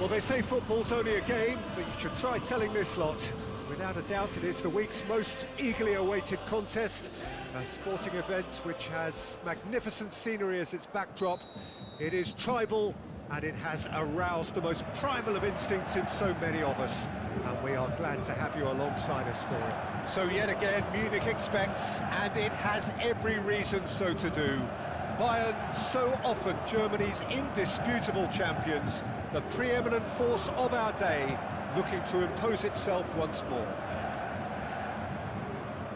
Well, they say football's only a game, but you should try telling this lot. Without a doubt, it is the week's most eagerly awaited contest, a sporting event which has magnificent scenery as its backdrop. It is tribal, and it has aroused the most primal of instincts in so many of us, and we are glad to have you alongside us for it. So yet again, Munich expects, and it has every reason so to do. Bayern, so often Germany's indisputable champions, the preeminent force of our day, looking to impose itself once more.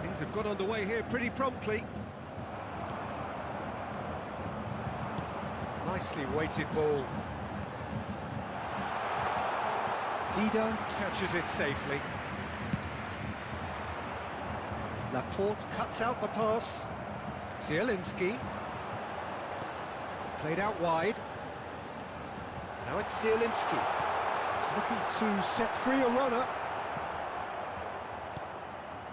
Things have got underway here pretty promptly. Nicely weighted ball. Dida catches it safely. Laporte cuts out the pass. Zielinski. Played out wide. Now it's Zielinski. He's looking to set free a runner.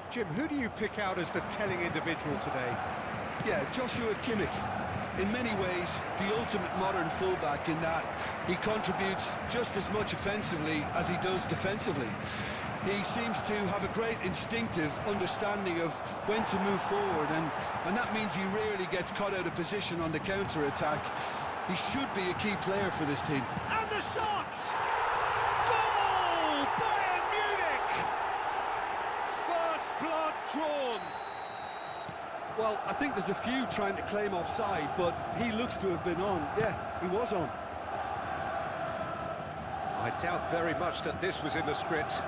Jim, who do you pick out as the telling individual today? Yeah, Joshua Kimmich. In many ways, the ultimate modern fullback in that he contributes just as much offensively as he does defensively. He seems to have a great instinctive understanding of when to move forward, and that means he rarely gets caught out of position on the counter-attack. He should be a key player for this team. And the shot! Goal! Bayern Munich! First blood drawn. Well, I think there's a few trying to claim offside, but he looks to have been on. Yeah, he was on. I doubt very much that this was in the script.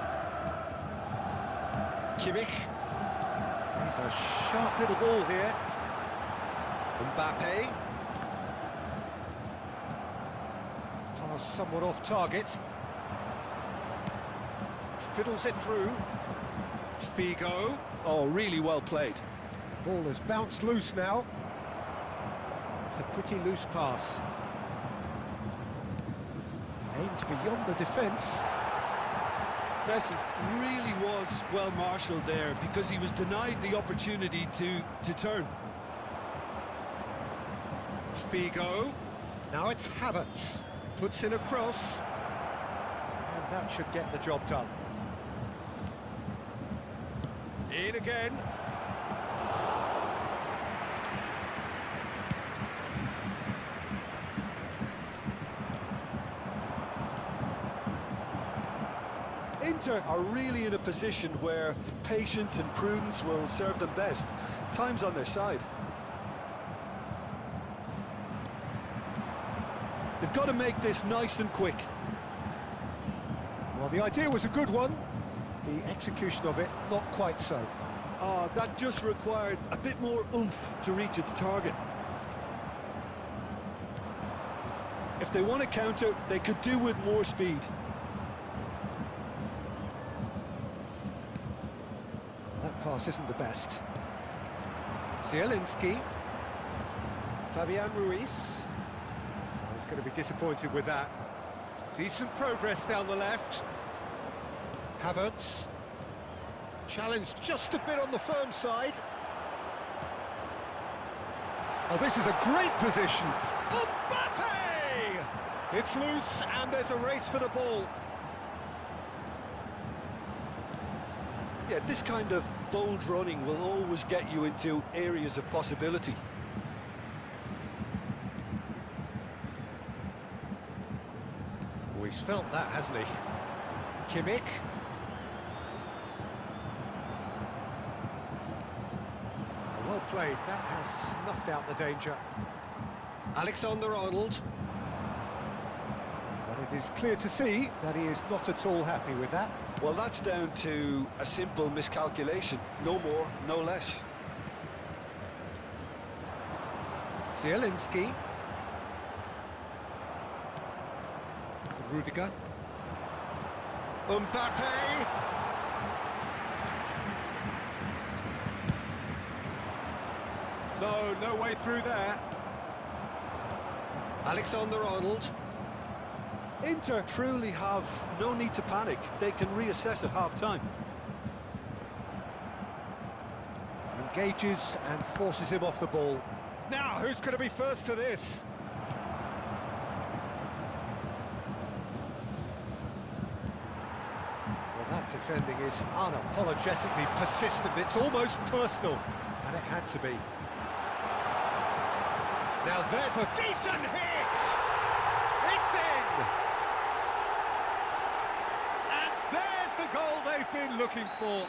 Kimmich. He's a sharp little ball here. Mbappe. Pass somewhat off target. Fiddles it through. Figo. Oh, really well played. Ball has bounced loose now. It's a pretty loose pass. Aimed beyond the defence. Vesey really was well marshalled there because he was denied the opportunity to turn. Figo. Now it's Havertz. Puts in a cross. And that should get the job done. In again. Inter are really in a position where patience and prudence will serve them best. Time's on their side. They've got to make this nice and quick. Well, the idea was a good one. The execution of it, not quite so. That just required a bit more oomph to reach its target. If they want to counter, they could do with more speed. That pass isn't the best. Zielinski. Fabian Ruiz. He's going to be disappointed with that. Decent progress down the left. Havertz. Challenged just a bit on the firm side. Oh, this is a great position. Mbappe! It's loose and there's a race for the ball. Yeah, this kind of bold running will always get you into areas of possibility. Oh, he's felt that, hasn't he? Kimmich. Well played, that has snuffed out the danger. Alexander-Arnold. But it is clear to see that he is not at all happy with that. Well, that's down to a simple miscalculation. No more, no less. Zielinski. Rudiger. Mbappe! No way through there. Alexander-Arnold. Inter truly have no need to panic. They can reassess at half-time. Engages and forces him off the ball. Now, who's going to be first to this? That defending is unapologetically persistent. It's almost personal, and it had to be. Now there's a decent hit! It's in! And there's the goal they've been looking for.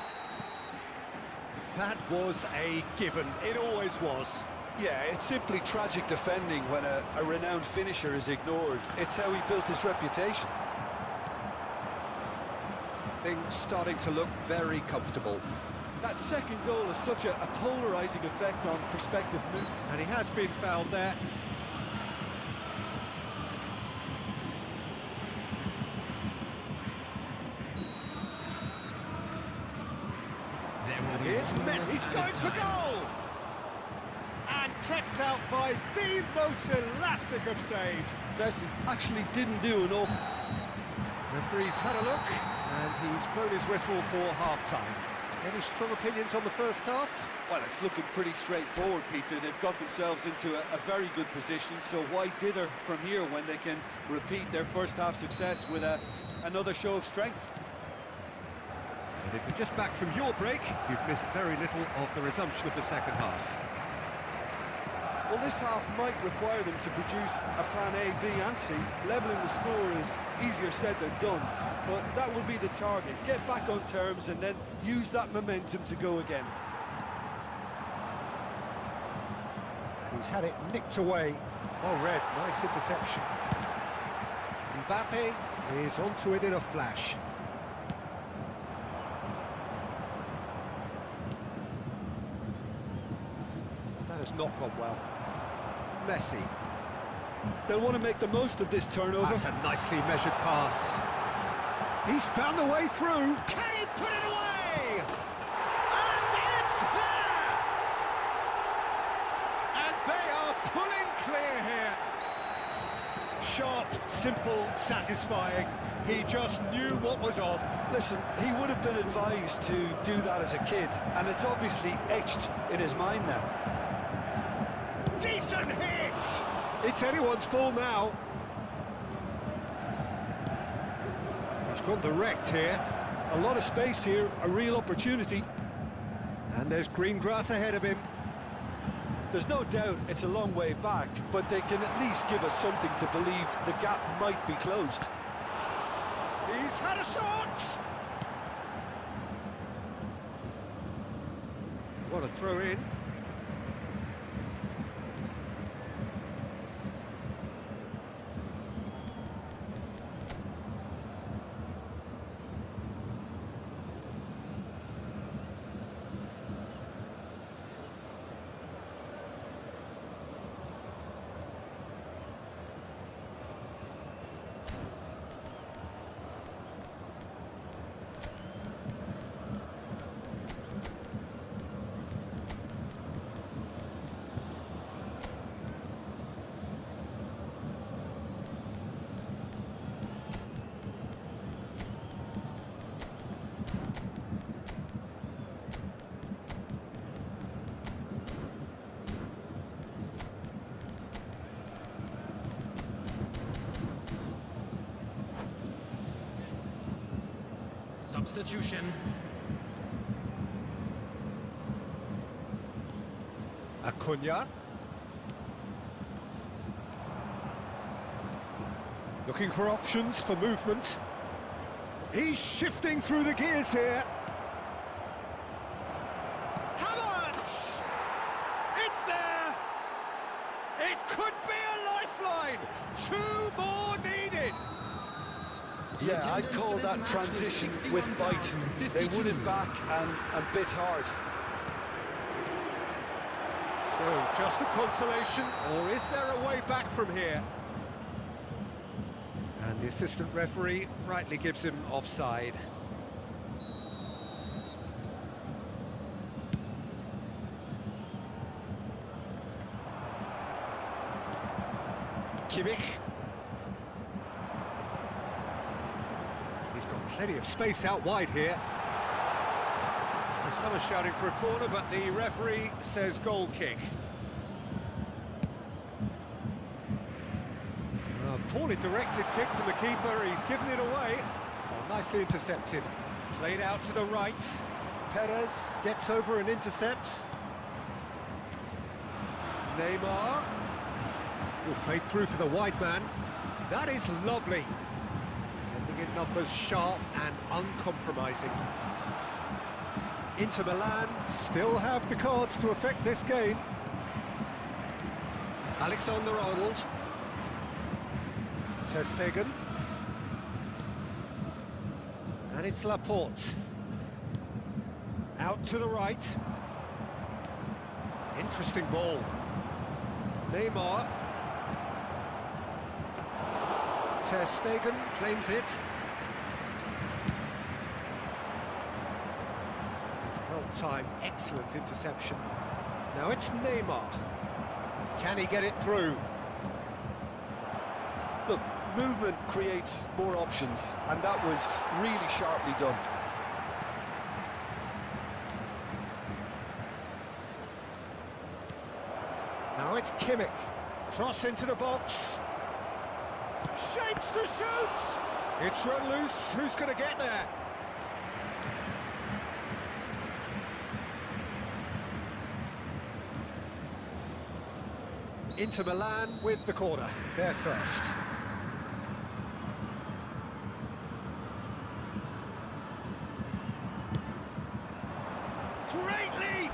That was a given. It always was. Yeah, it's simply tragic defending when a renowned finisher is ignored. It's how he built his reputation. Things starting to look very comfortable. That second goal has such a polarising effect on prospective moves. And he has been fouled there. And here's Messi, he's going for goal! And kept out by the most elastic of saves. Messi actually didn't do an awful... Referee's had a look, and he's blown his whistle for half-time. Any strong opinions on the first half? Well, it's looking pretty straightforward, Peter. They've got themselves into a very good position, so why dither from here when they can repeat their first half success with another show of strength? And if you're just back from your break, you've missed very little of the resumption of the second half. Well, this half might require them to produce a plan A, B and C. Levelling the score is easier said than done, but that will be the target. Get back on terms and then use that momentum to go again. And he's had it nicked away. Oh, Red, nice interception. Mbappe is onto it in a flash. That has not gone well. Messi. They'll want to make the most of this turnover. That's a nicely measured pass. He's found the way through. Can he put it away? And it's there! And they are pulling clear here. Sharp, simple, satisfying. He just knew what was on. Listen, he would have been advised to do that as a kid, and it's obviously etched in his mind now. Decent hit! It's anyone's ball now. He's gone direct here. A lot of space here, a real opportunity. And there's green grass ahead of him. There's no doubt it's a long way back, but they can at least give us something to believe the gap might be closed. He's had a shot! What a throw in. Substitution. Acuna. Looking for options for movement. He's shifting through the gears here. Havertz! It's there! It could be a lifeline! 2 more needed! Yeah, I'd call that transition with bite. They won it back and bit hard. So, just a consolation, or is there a way back from here? And the assistant referee rightly gives him offside. Kimmich. He's got plenty of space out wide here. Some are shouting for a corner, but the referee says goal kick. A poorly directed kick from the keeper, he's given it away. Oh, nicely intercepted. Played out to the right. Perez gets over and intercepts. Neymar. Will play through for the wide man. That is lovely. Sending in numbers sharp and uncompromising. Inter Milan still have the cards to affect this game. Alexander-Arnold. Ter Stegen. And it's Laporte. Out to the right. Interesting ball. Neymar. Ter Stegen claims it. Well-timed, excellent interception. Now it's Neymar. Can he get it through? Look, movement creates more options, and that was really sharply done. Now it's Kimmich. Cross into the box. Shapes to shoot! It's run loose. Who's going to get there? Inter Milan with the corner. They're first. Great leap!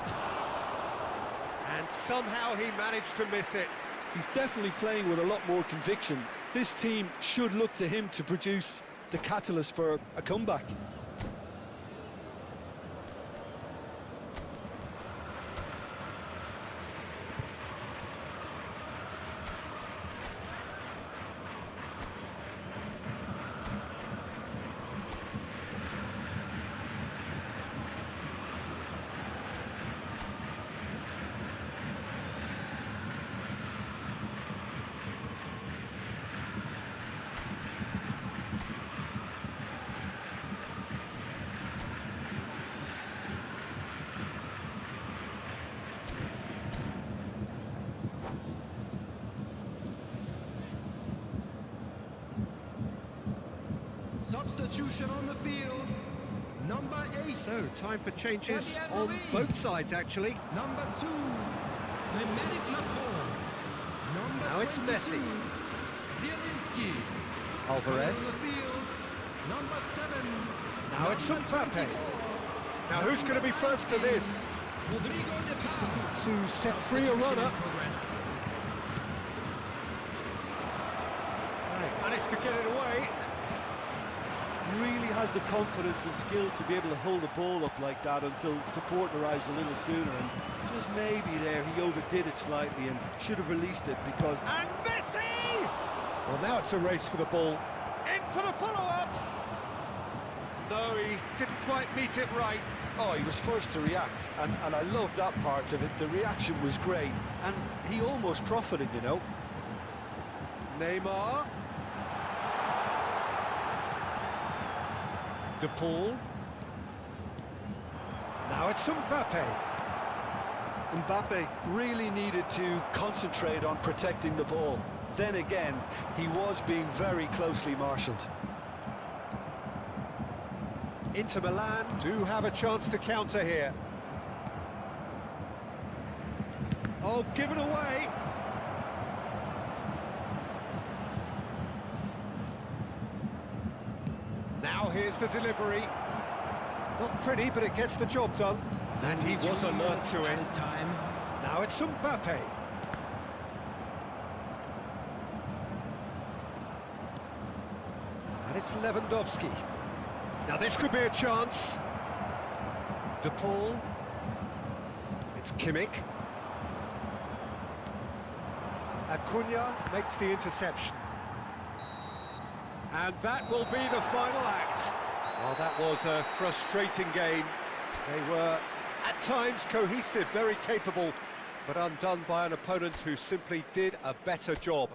And somehow he managed to miss it. He's definitely playing with a lot more conviction. This team should look to him to produce the catalyst for a comeback. Substitution on the field. Number 8. So, time for changes on both sides, actually. Number 2. Aymeric Laporte. Number Now it's 22, Messi. Zielinski. Alvarez. On the field. Number 7. Now it's number Mbappe. 24. Now who's going to be first to this? Rodrigo de Paul. To set free a runner. They've managed to get it away. Really has the confidence and skill to be able to hold the ball up like that until support arrives a little sooner, and just maybe there he overdid it slightly and should have released it because... And Messi! Well, now it's a race for the ball. In for the follow-up! No, he didn't quite meet it right. Oh, he was first to react, and I love that part of it. The reaction was great, and he almost profited, you know. Neymar. De Paul. Now it's Mbappe. Mbappe really needed to concentrate on protecting the ball. Then again, he was being very closely marshalled. Inter Milan do have a chance to counter here. Oh, given away. Now here's the delivery. Not pretty, but it gets the job done. And he was alert to it. Now it's Mbappe. And it's Lewandowski. Now this could be a chance. De Paul. It's Kimmich. Acuna makes the interception. And that will be the final act. Well, that was a frustrating game. They were, at times, cohesive, very capable, but undone by an opponent who simply did a better job.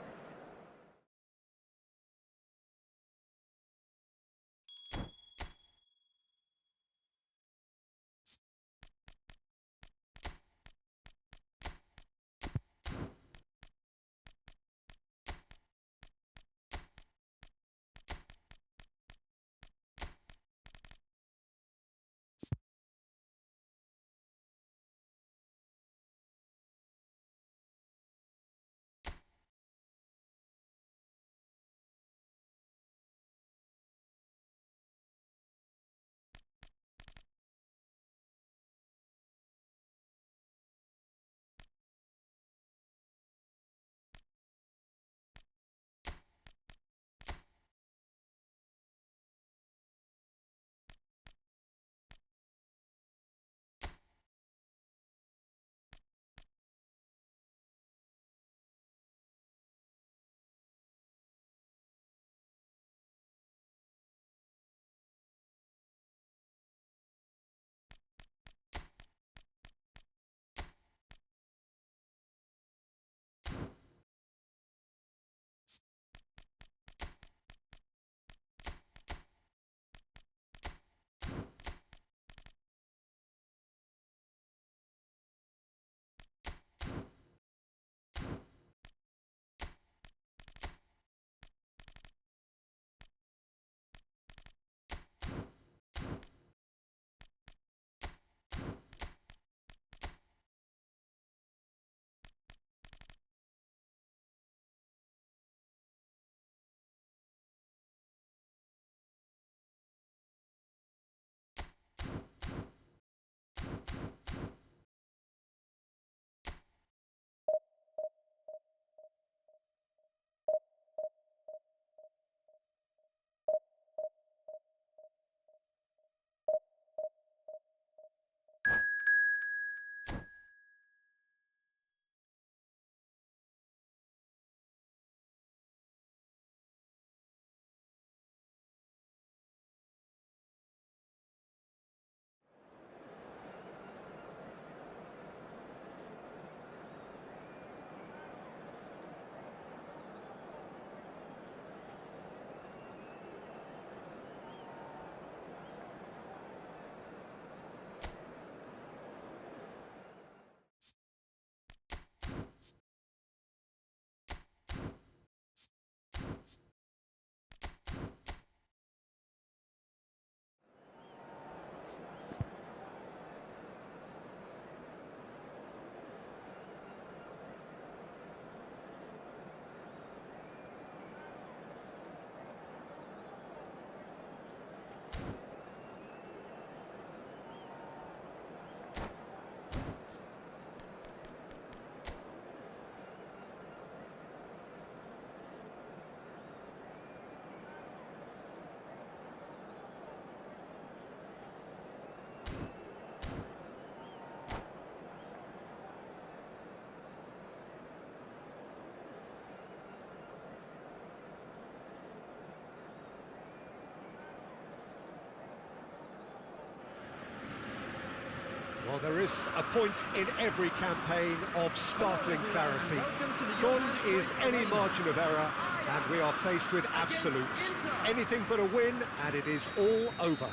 Well, there is a point in every campaign of startling clarity. Welcome to the Gone Johan is Cruyff any Arena. margin of error, and we are faced with absolutes. Anything but a win, and it is all over.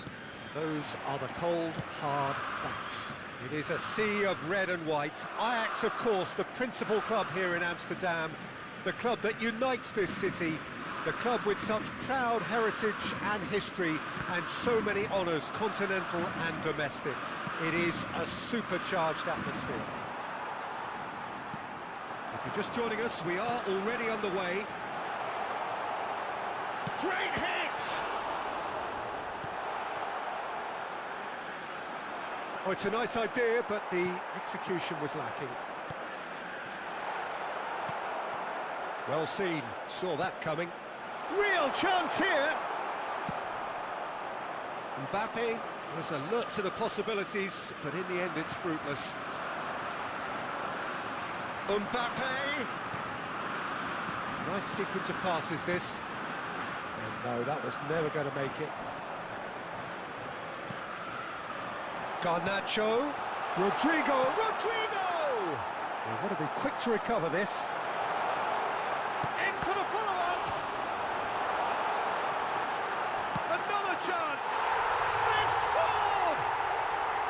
Those are the cold, hard facts. It is a sea of red and white. Ajax, of course, the principal club here in Amsterdam, the club that unites this city, the club with such proud heritage and history and so many honours, continental and domestic. It is a supercharged atmosphere. If you're just joining us, we are already underway. Great hit! Oh, it's a nice idea, but the execution was lacking. Well seen, saw that coming. Real chance here! Mbappe was alert to the possibilities, but in the end it's fruitless. Mbappe! Nice sequence of passes this. And no, that was never going to make it. Garnacho, Rodrigo! They want to be quick to recover this. In for the follow-up! Another chance! They've scored!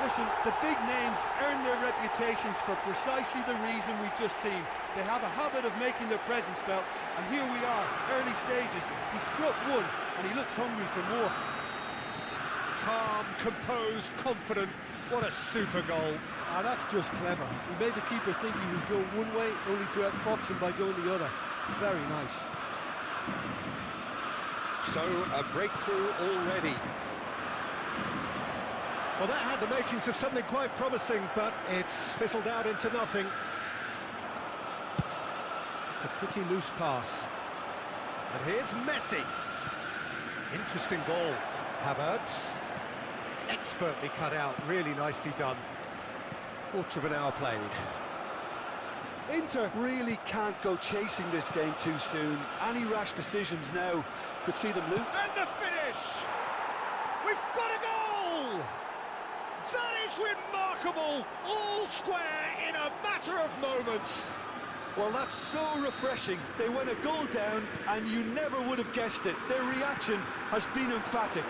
Listen, the big names earn their reputations for precisely the reason we've just seen. They have a habit of making their presence felt, and here we are, early stages. He struck one, and he looks hungry for more. Calm, composed, confident. What a super goal. Ah, that's just clever. He made the keeper think he was going one way, only to outfox him by going the other. Very nice. So, a breakthrough already. Well, that had the makings of something quite promising, but it's fizzled out into nothing. It's a pretty loose pass. And here's Messi. Interesting ball. Havertz. Expertly cut out, really nicely done. Quarter of an hour played. Inter really can't go chasing this game too soon. Any rash decisions now could see them lose. And the finish! We've got a goal! That is remarkable! All square in a matter of moments. Well, that's so refreshing. They went a goal down, and you never would have guessed it. Their reaction has been emphatic.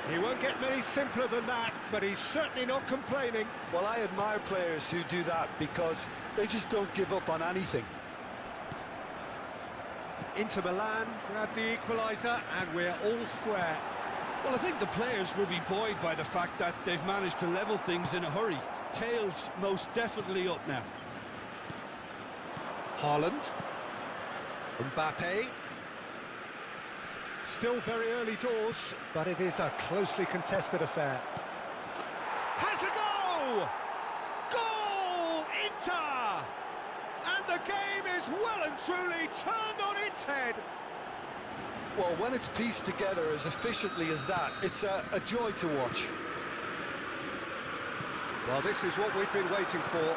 He won't get many simpler than that, but he's certainly not complaining. Well, I admire players who do that because they just don't give up on anything. Inter Milan grab the equaliser, and we're all square. Well, I think the players will be buoyed by the fact that they've managed to level things in a hurry. Tails most definitely up now. Haaland. Mbappe. Still very early doors, but it is a closely contested affair. Has a go! Goal! Inter! And the game is well and truly turned on its head. Well, when it's pieced together as efficiently as that, it's a joy to watch. Well, this is what we've been waiting for.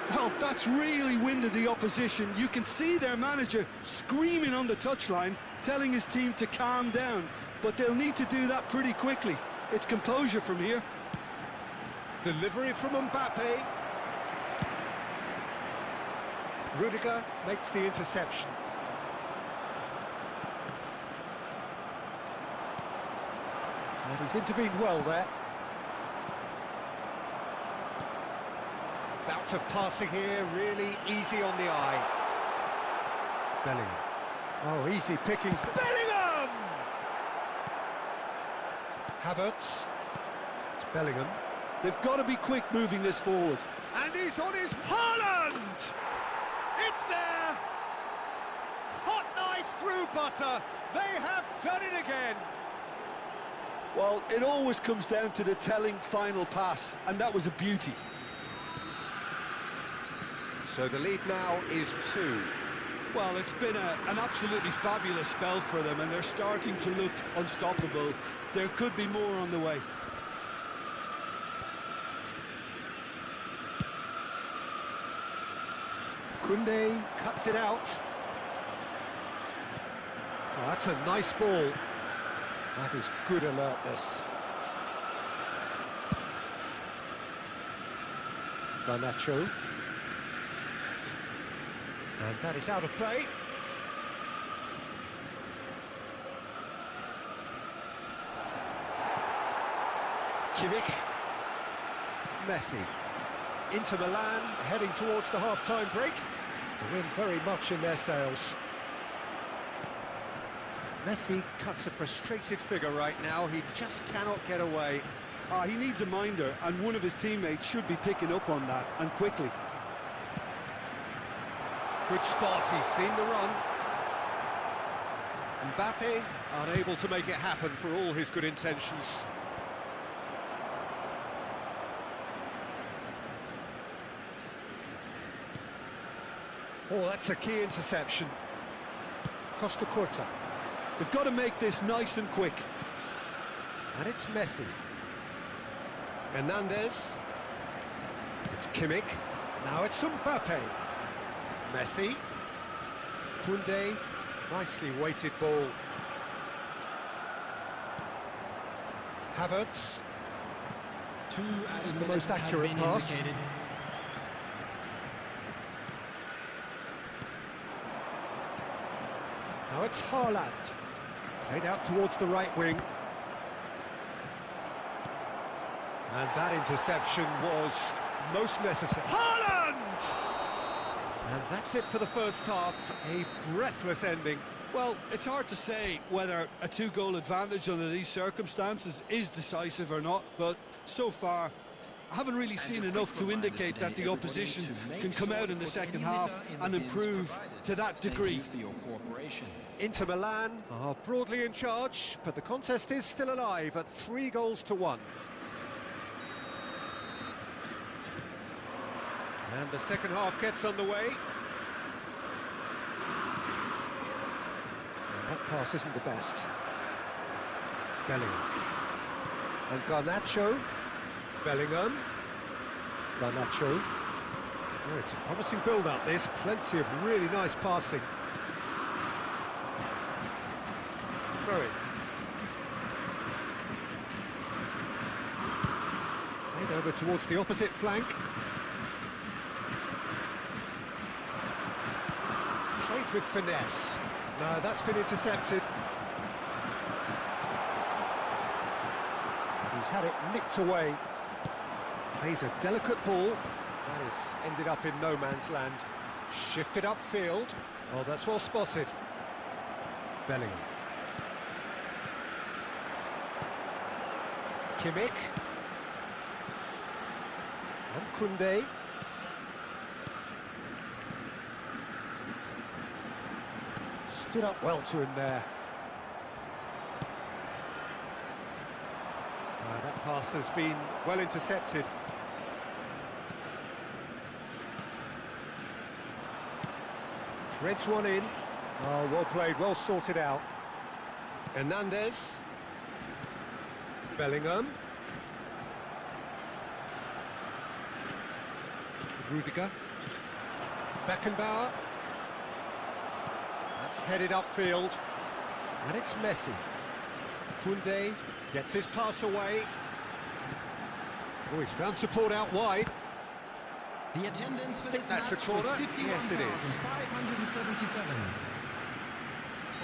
Well, that's really winded the opposition. You can see their manager screaming on the touchline, telling his team to calm down. But they'll need to do that pretty quickly. It's composure from here. Delivery from Mbappe. Rudiger makes the interception. And he's intervened well there. Bout of passing here, really easy on the eye. Bellingham. Oh, easy pickings. Bellingham! Havertz. It's Bellingham. They've got to be quick moving this forward. And he's on his Haaland! It's there! Hot knife through butter. They have done it again. Well, it always comes down to the telling final pass, and that was a beauty. So the lead now is 2. Well, it's been an absolutely fabulous spell for them, and they're starting to look unstoppable. There could be more on the way. Koundé cuts it out. Oh, that's a nice ball. That is good alertness. Garnacho. And that is out of play. Kimmich. Messi. Inter Milan heading towards the half-time break. The wind very much in their sails. Messi cuts a frustrated figure right now. He just cannot get away. He needs a minder, and one of his teammates should be picking up on that, and quickly. Good spot, he's seen the run. Mbappe unable to make it happen for all his good intentions. Oh, that's a key interception. Costa Curta. They've got to make this nice and quick. And it's Messi. Hernandez. It's Kimmich. Now it's Mbappe. Messi. Koundé. Nicely weighted ball. Havertz. The most accurate pass. Now it's Haaland. Played out towards the right wing. And that interception was most necessary. Haaland! And that's it for the first half. A breathless ending. Well, it's hard to say whether a two-goal advantage under these circumstances is decisive or not, but so far I haven't really seen enough to indicate that the opposition can come out in the second half and improve to that degree. Inter Milan are broadly in charge, but the contest is still alive at 3-1. And the second half gets underway. And that pass isn't the best. Bellingham. And Garnacho. Bellingham. Garnacho. Oh, it's a promising build-up, this. Plenty of really nice passing. Throw it. Played over towards the opposite flank. Played with finesse. No, that's been intercepted. And he's had it nicked away. Plays a delicate ball. That has ended up in no man's land. Shifted upfield. Oh, that's well spotted. Bellingham. Kimmich. And Koundé. Stood up well to him there. That pass has been well intercepted. Threads one in. Oh, well played, well sorted out. Hernandez. Bellingham. Rudiger. Beckenbauer. That's headed upfield. And it's Messi. Koundé gets his pass away. Oh, he's found support out wide. The attendance for I think this that's a match corner. was Yes, it is. 51,577.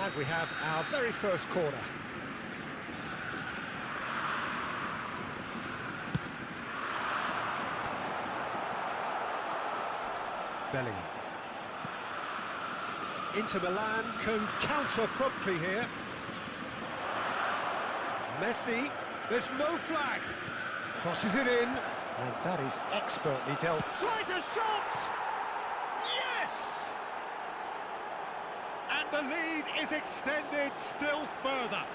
And we have our very first corner. Bellingham. Inter Milan can counter promptly here. Messi, there's no flag. Crosses it in, and that is expertly dealt. Tries a shot! Yes! And the lead is extended still further.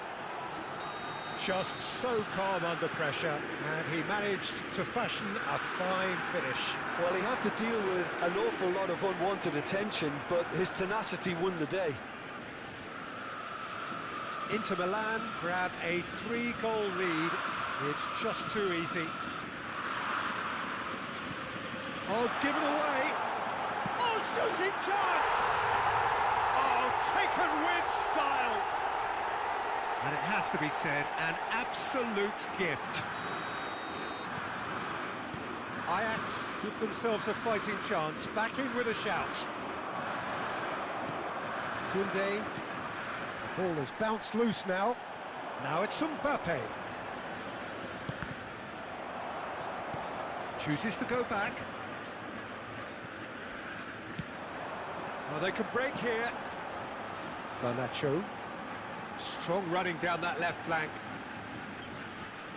Just so calm under pressure, and he managed to fashion a fine finish. Well, he had to deal with an awful lot of unwanted attention, but his tenacity won the day. Inter Milan grab a 3-goal lead. It's just too easy. Oh, given away. Oh, shooting chance! Oh, taken with style. And it has to be said, an absolute gift. Ajax give themselves a fighting chance, back in with a shout. Koundé, the ball has bounced loose now. Now it's Mbappe. Chooses to go back. Oh, they can break here. Garnacho. Strong running down that left flank.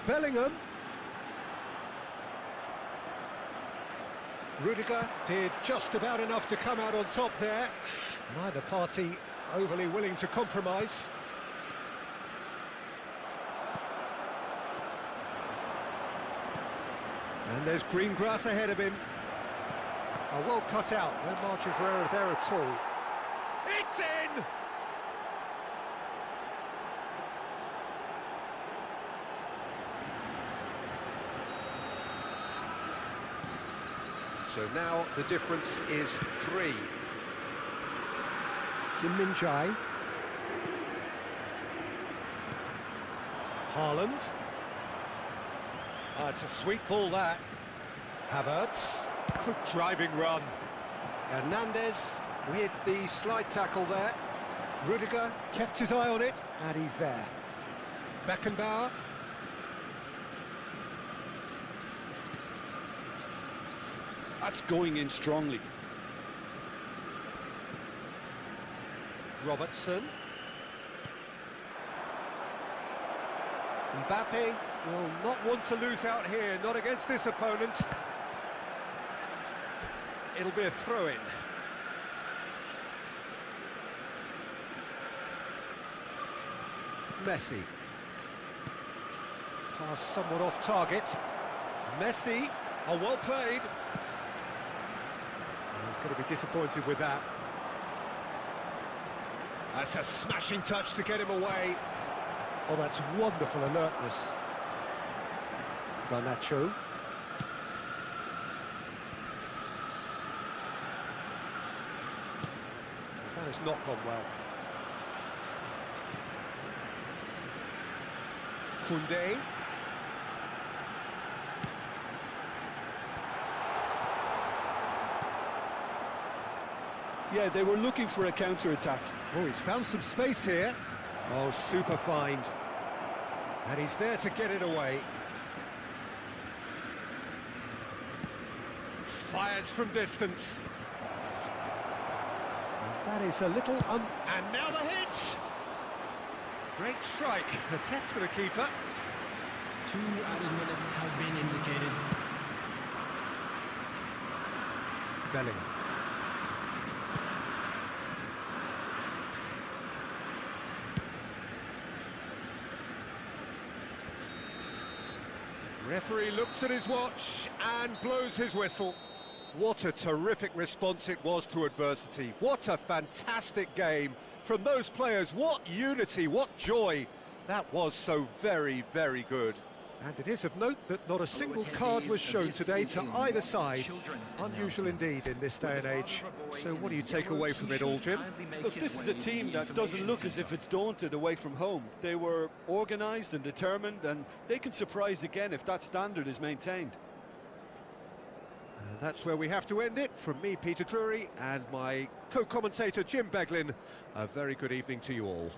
Bellingham. Rudiger did just about enough to come out on top there. Neither party overly willing to compromise. And there's green grass ahead of him. Oh, well cut out, no margin for error there at all. It's in! So now the difference is 3. Kim Min-jae. Haaland. It's a sweet ball, that. Havertz. Good driving run. Hernandez with the slide tackle there. Rudiger kept his eye on it, and he's there. Beckenbauer. That's going in strongly. Robertson. Mbappe will not want to lose out here, not against this opponent. It'll be a throw-in. Messi. Pass somewhat off target. Messi. Oh, well played. He's going to be disappointed with that. That's a smashing touch to get him away. Oh, that's wonderful alertness. Garnacho. That has not gone well. Koundé. Yeah, they were looking for a counter-attack. Oh, he's found some space here. Oh, super find. And he's there to get it away. Fires from distance. And that is a little and now the hit! Great strike. A test for the keeper. 2 added minutes has been indicated. Bellingham. Referee looks at his watch and blows his whistle. What a terrific response it was to adversity. What a fantastic game from those players. What unity, what joy. That was so very, very good. And it is of note that not a single card was shown today to either side. Unusual indeed in this day and age. So what do you take away from it all, Jim? Look, this is a team that doesn't look as if it's daunted away from home. They were organised and determined, and they can surprise again if that standard is maintained. And that's where we have to end it. From me, Peter Drury, and my co-commentator, Jim Beglin, a very good evening to you all.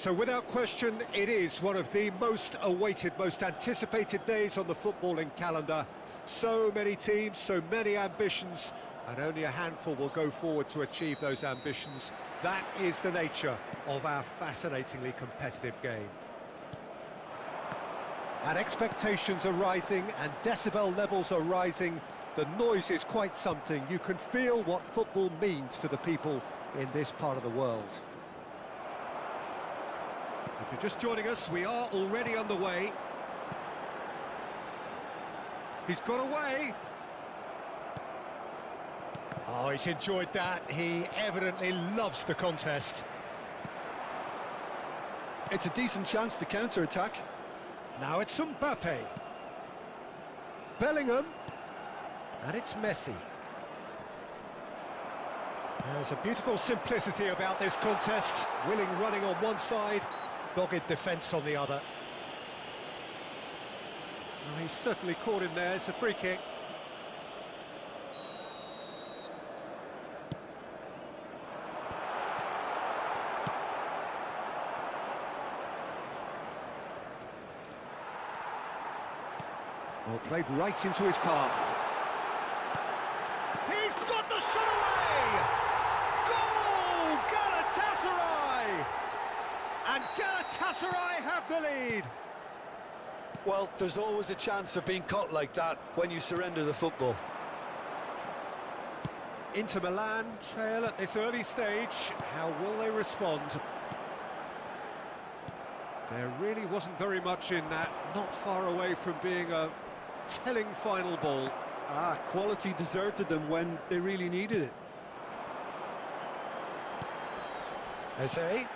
So without question, it is one of the most awaited, most anticipated days on the footballing calendar. So many teams, so many ambitions, and only a handful will go forward to achieve those ambitions. That is the nature of our fascinatingly competitive game. And expectations are rising, and decibel levels are rising. The noise is quite something. You can feel what football means to the people in this part of the world. If you're just joining us, we are already underway. He's got away. Oh, he's enjoyed that. He evidently loves the contest. It's a decent chance to counter-attack. Now it's Mbappe. Bellingham. And it's Messi. There's a beautiful simplicity about this contest. Willing running on one side, dogged defence on the other. Oh, he's certainly caught him there. It's a free kick. Oh, played right into his path. He's got the shot away! Goal! Galatasaray! And Galatasaray have the lead. Well, there's always a chance of being caught like that when you surrender the football. Inter Milan trail at this early stage. How will they respond? There really wasn't very much in that, not far away from being a telling final ball. Quality deserted them when they really needed it. Eze.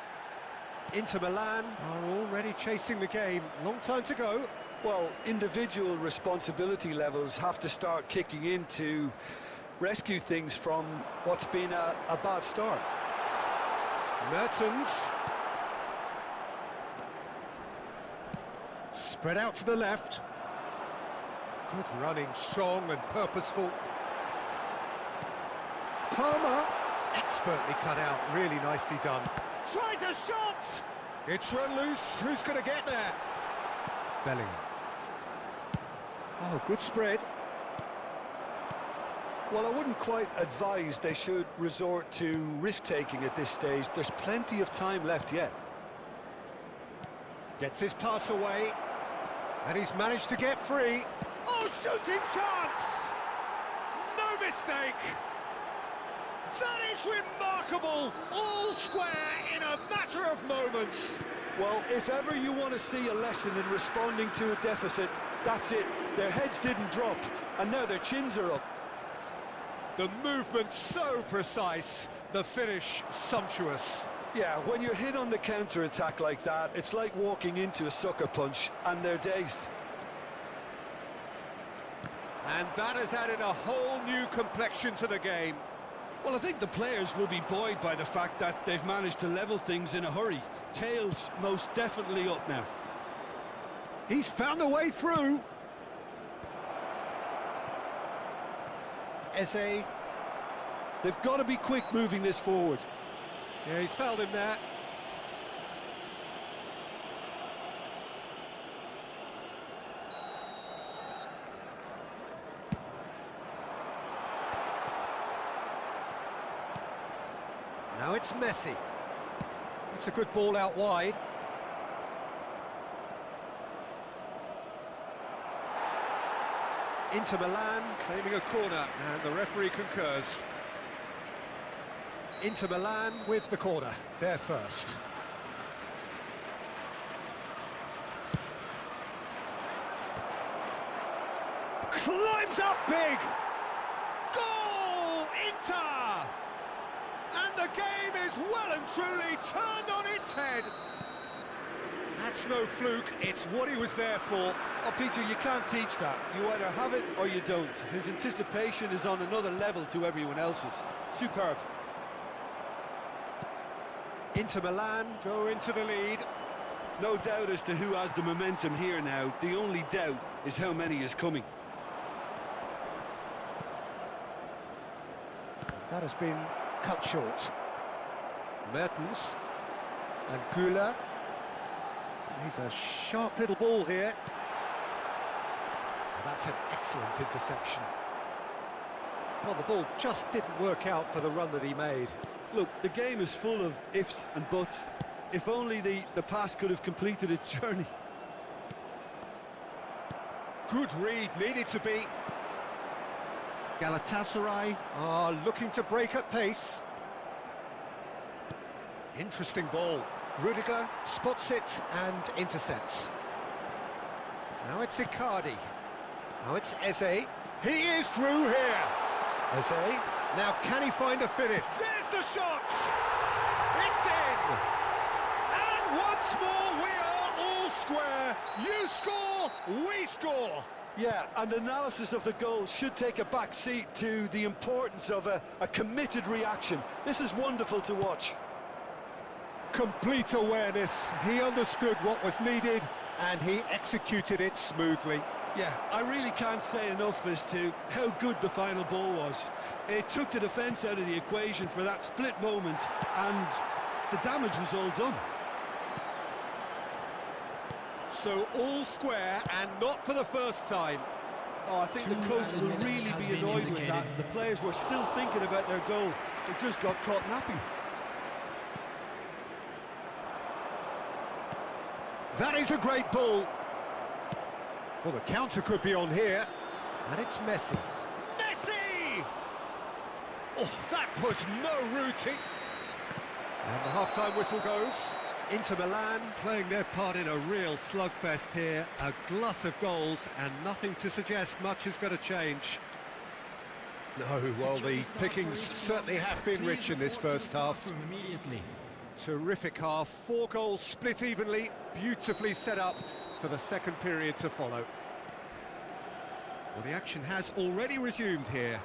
Inter Milan are already chasing the game. Long time to go. Well, individual responsibility levels have to start kicking in to rescue things from what's been a bad start. Mertens. Spread out to the left. Good running, strong and purposeful. Palmer. Expertly cut out, really nicely done. Tries a shot! It's run loose, who's going to get there? Bellingham. Oh, good spread. Well, I wouldn't quite advise they should resort to risk-taking at this stage. There's plenty of time left yet. Gets his pass away. And he's managed to get free. Oh, shooting chance! No mistake! That is remarkable! All square in a matter of moments. Well, if ever you want to see a lesson in responding to a deficit, that's it. Their heads didn't drop, and now their chins are up. The movement so precise, the finish sumptuous. Yeah, when you're hit on the counter-attack like that, it's like walking into a sucker punch, and they're dazed. And that has added a whole new complexion to the game. Well, I think the players will be buoyed by the fact that they've managed to level things in a hurry. Tails most definitely up now. He's found a way through. Eze. They've got to be quick moving this forward. Yeah, he's fouled him there. Now it's Messi. It's a good ball out wide. Inter Milan claiming a corner, and the referee concurs. Inter Milan with the corner, they're first. Climbs up big! Goal, Inter! And the game is well and truly turned on its head. That's no fluke, it's what he was there for. Oh, Peter, you can't teach that. You either have it or you don't. His anticipation is on another level to everyone else's. Superb. Inter Milan go into the lead. No doubt as to who has the momentum here now. The only doubt is how many is coming. That has been cut short. Mertens and Güler. He's a sharp little ball here. And that's an excellent interception. Well, the ball just didn't work out for the run that he made. Look, the game is full of ifs and buts. If only the pass could have completed its journey. Good read, needed to be. Galatasaray are looking to break at pace. Interesting ball. Rudiger spots it and intercepts. Now it's Icardi. Now it's Eze. He is through here. Eze. Now can he find a finish? There's the shot! It's in! And once more we are all square. You score, we score. Yeah, and analysis of the goal should take a back seat to the importance of a committed reaction. This is wonderful to watch. Complete awareness. He understood what was needed and he executed it smoothly. Yeah, I really can't say enough as to how good the final ball was. It took the defence out of the equation for that split moment, and the damage was all done. So all square, and not for the first time. Oh, I think the coach will really be annoyed with that. The players were still thinking about their goal. They just got caught napping. That is a great ball. Well, the counter could be on here. And it's Messi. Messi! Oh, that was no routine. And the half-time whistle goes. Inter Milan playing their part in a real slugfest here. A glut of goals and nothing to suggest much is going to change. No, well, the pickings certainly have been rich in this first half. Terrific half, 4 goals split evenly, beautifully set up for the second period to follow. Well, the action has already resumed here.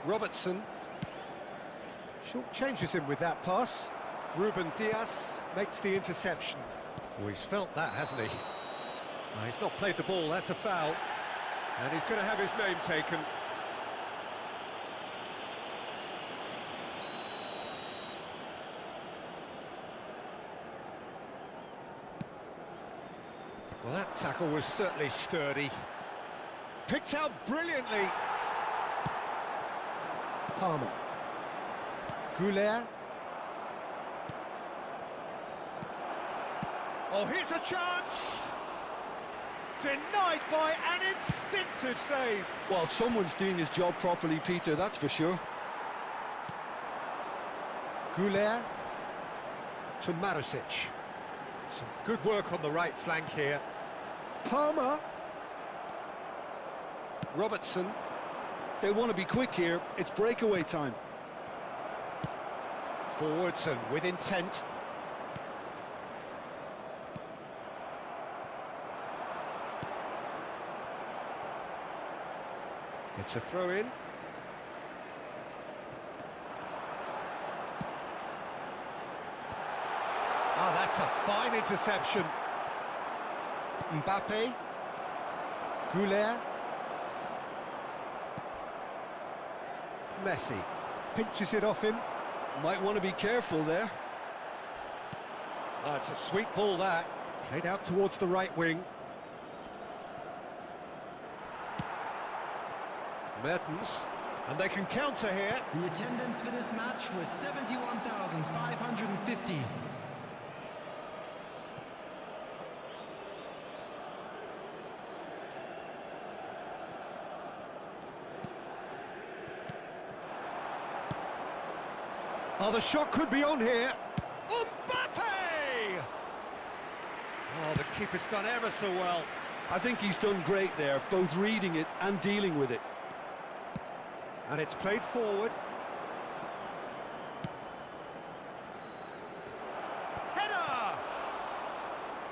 Robertson short changes him with that pass. Ruben Diaz makes the interception. Oh, he's felt that, hasn't he? No, he's not played the ball, that's a foul. And he's going to have his name taken. Well, that tackle was certainly sturdy. Picked out brilliantly. Palmer. Goulet. Oh, here's a chance! Denied by an instinctive save. Well, someone's doing his job properly, Peter, that's for sure. Goulet to Marusic. Some good work on the right flank here. Palmer. Robertson. They want to be quick here. It's breakaway time. Forwards and with intent. It's a throw-in. Oh, that's a fine interception. Mbappe. Goulet. Messi pinches it off him. Might want to be careful there. Oh, it's a sweet ball, that. Played out towards the right wing. Mertens. And they can counter here. The attendance for this match was 71,550. Oh, the shot could be on here. Mbappe! Oh, the keeper's done ever so well. I think he's done great there, both reading it and dealing with it. And it's played forward. Header!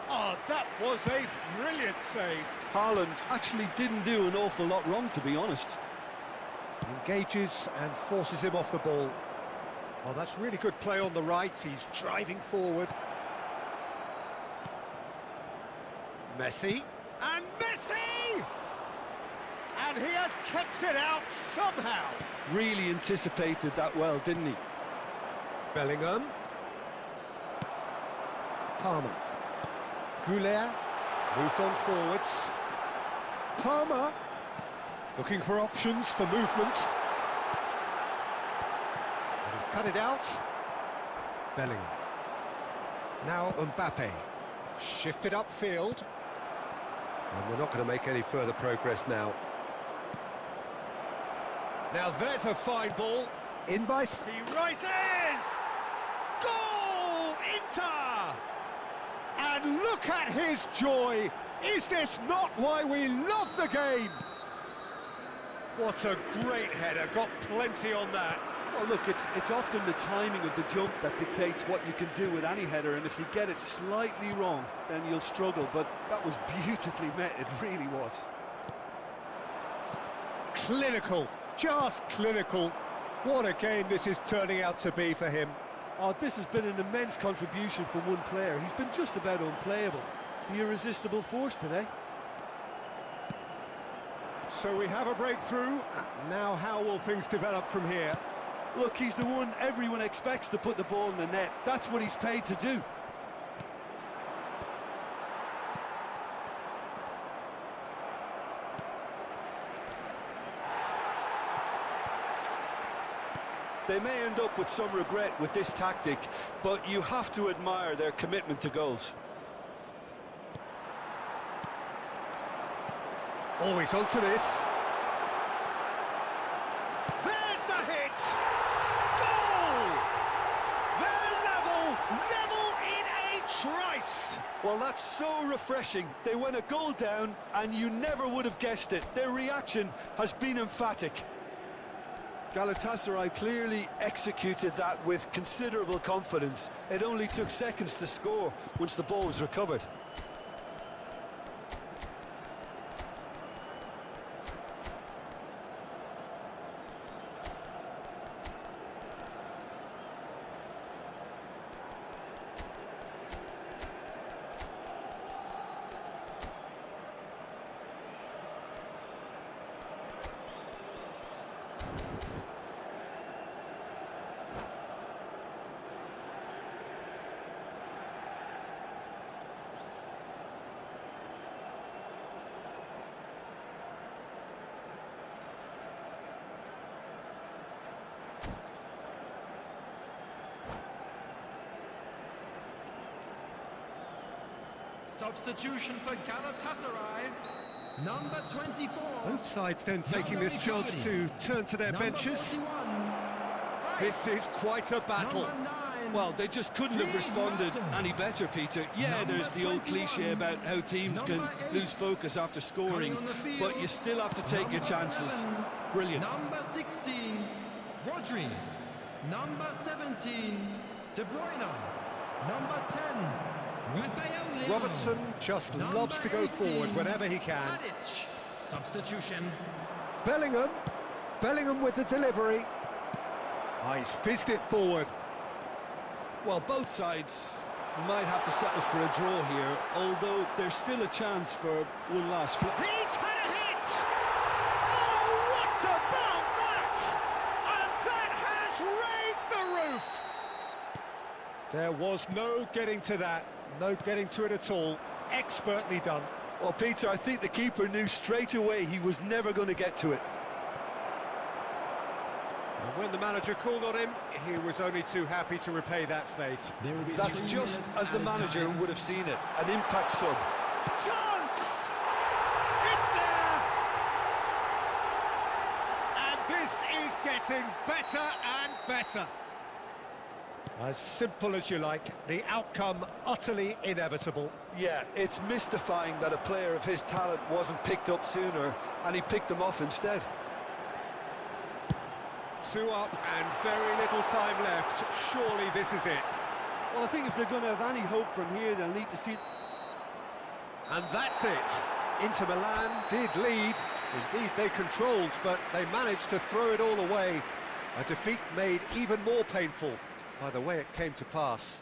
Oh, that was a brilliant save. Haaland actually didn't do an awful lot wrong, to be honest. Engages and forces him off the ball. Oh, that's really good play on the right. He's driving forward. Messi. And Messi! And he has kept it out somehow. Really anticipated that well, didn't he? Bellingham. Palmer. Goulet. Moved on forwards. Palmer. Looking for options for movement. And he's cut it out. Bellingham. Now Mbappe. Shifted upfield. And they're not going to make any further progress now. Now there's a fine ball. In by... He rises! Goal! Inter! And look at his joy! Is this not why we love the game? What a great header, got plenty on that. Well, look, it's often the timing of the jump that dictates what you can do with any header, and if you get it slightly wrong, then you'll struggle, but that was beautifully met, it really was. Clinical, just clinical. What a game this is turning out to be for him. Oh, this has been an immense contribution from one player. He's been just about unplayable. The irresistible force today. So we have a breakthrough. Now how will things develop from here? Look, he's the one everyone expects to put the ball in the net. That's what he's paid to do. They may end up with some regret with this tactic, but you have to admire their commitment to goals. Always onto this. There's the hit! Goal! They're level in a trice! Well, that's so refreshing. They went a goal down, and you never would have guessed it. Their reaction has been emphatic. Galatasaray clearly executed that with considerable confidence. It only took seconds to score once the ball was recovered. Substitution for Galatasaray, number 24. Both sides then taking this chance to turn to their benches. This is quite a battle. Well, they just couldn't have responded any better, Peter. Yeah, there's the old cliche about how teams can lose focus after scoring, but you still have to take your chances. Brilliant. Number 16, Rodri. Number 17, De Bruyne. Number 10, Robertson just loves to go forward whenever he can. Substitution. Bellingham with the delivery. Oh, he's fizzed it forward. Well, both sides might have to settle for a draw here, although there's still a chance for one last flip. He's had a hit! Oh, what about that? And that has raised the roof! There was no getting to that. No getting to it at all. Expertly done. Well, Peter, I think the keeper knew straight away he was never going to get to it. And when the manager called on him, he was only too happy to repay that faith. That's just as the manager would have seen it. An impact sub. Chance! It's there! And this is getting better and better. As simple as you like, the outcome utterly inevitable. Yeah, it's mystifying that a player of his talent wasn't picked up sooner, and he picked them off instead. 2 up and very little time left. Surely this is it. Well, I think if they're going to have any hope from here, they'll need to see... And that's it. Inter Milan did lead. Indeed, they controlled, but they managed to throw it all away. A defeat made even more painful by the way it came to pass.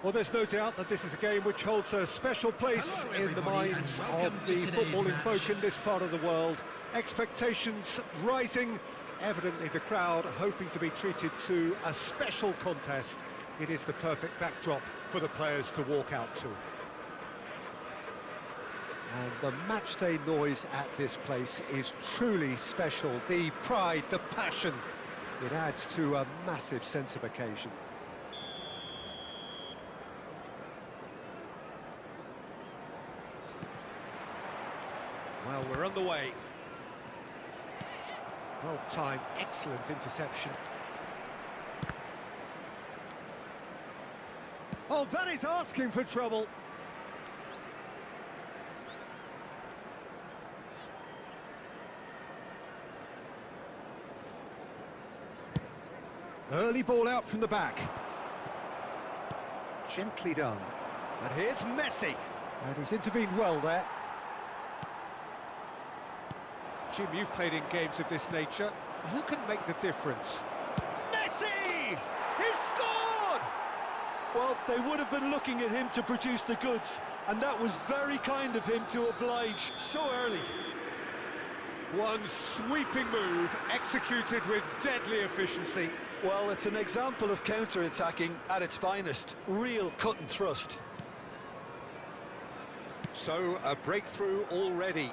Well, there's no doubt that this is a game which holds a special place Hello, in the everybody, minds and of welcome to the today's footballing match. folk in this part of the world. Expectations rising, evidently the crowd hoping to be treated to a special contest. It is the perfect backdrop for the players to walk out to. And the matchday noise at this place is truly special. The pride, the passion, it adds to a massive sense of occasion. Well, we're underway. Well timed, excellent interception. Oh, that is asking for trouble. Early ball out from the back. Gently done. And here's Messi. And he's intervened well there. Jim, you've played in games of this nature. Who can make the difference? Messi! He's scored! Well, they would have been looking at him to produce the goods, and that was very kind of him to oblige so early. One sweeping move, executed with deadly efficiency. Well, it's an example of counter-attacking at its finest. Real cut and thrust. So, a breakthrough already.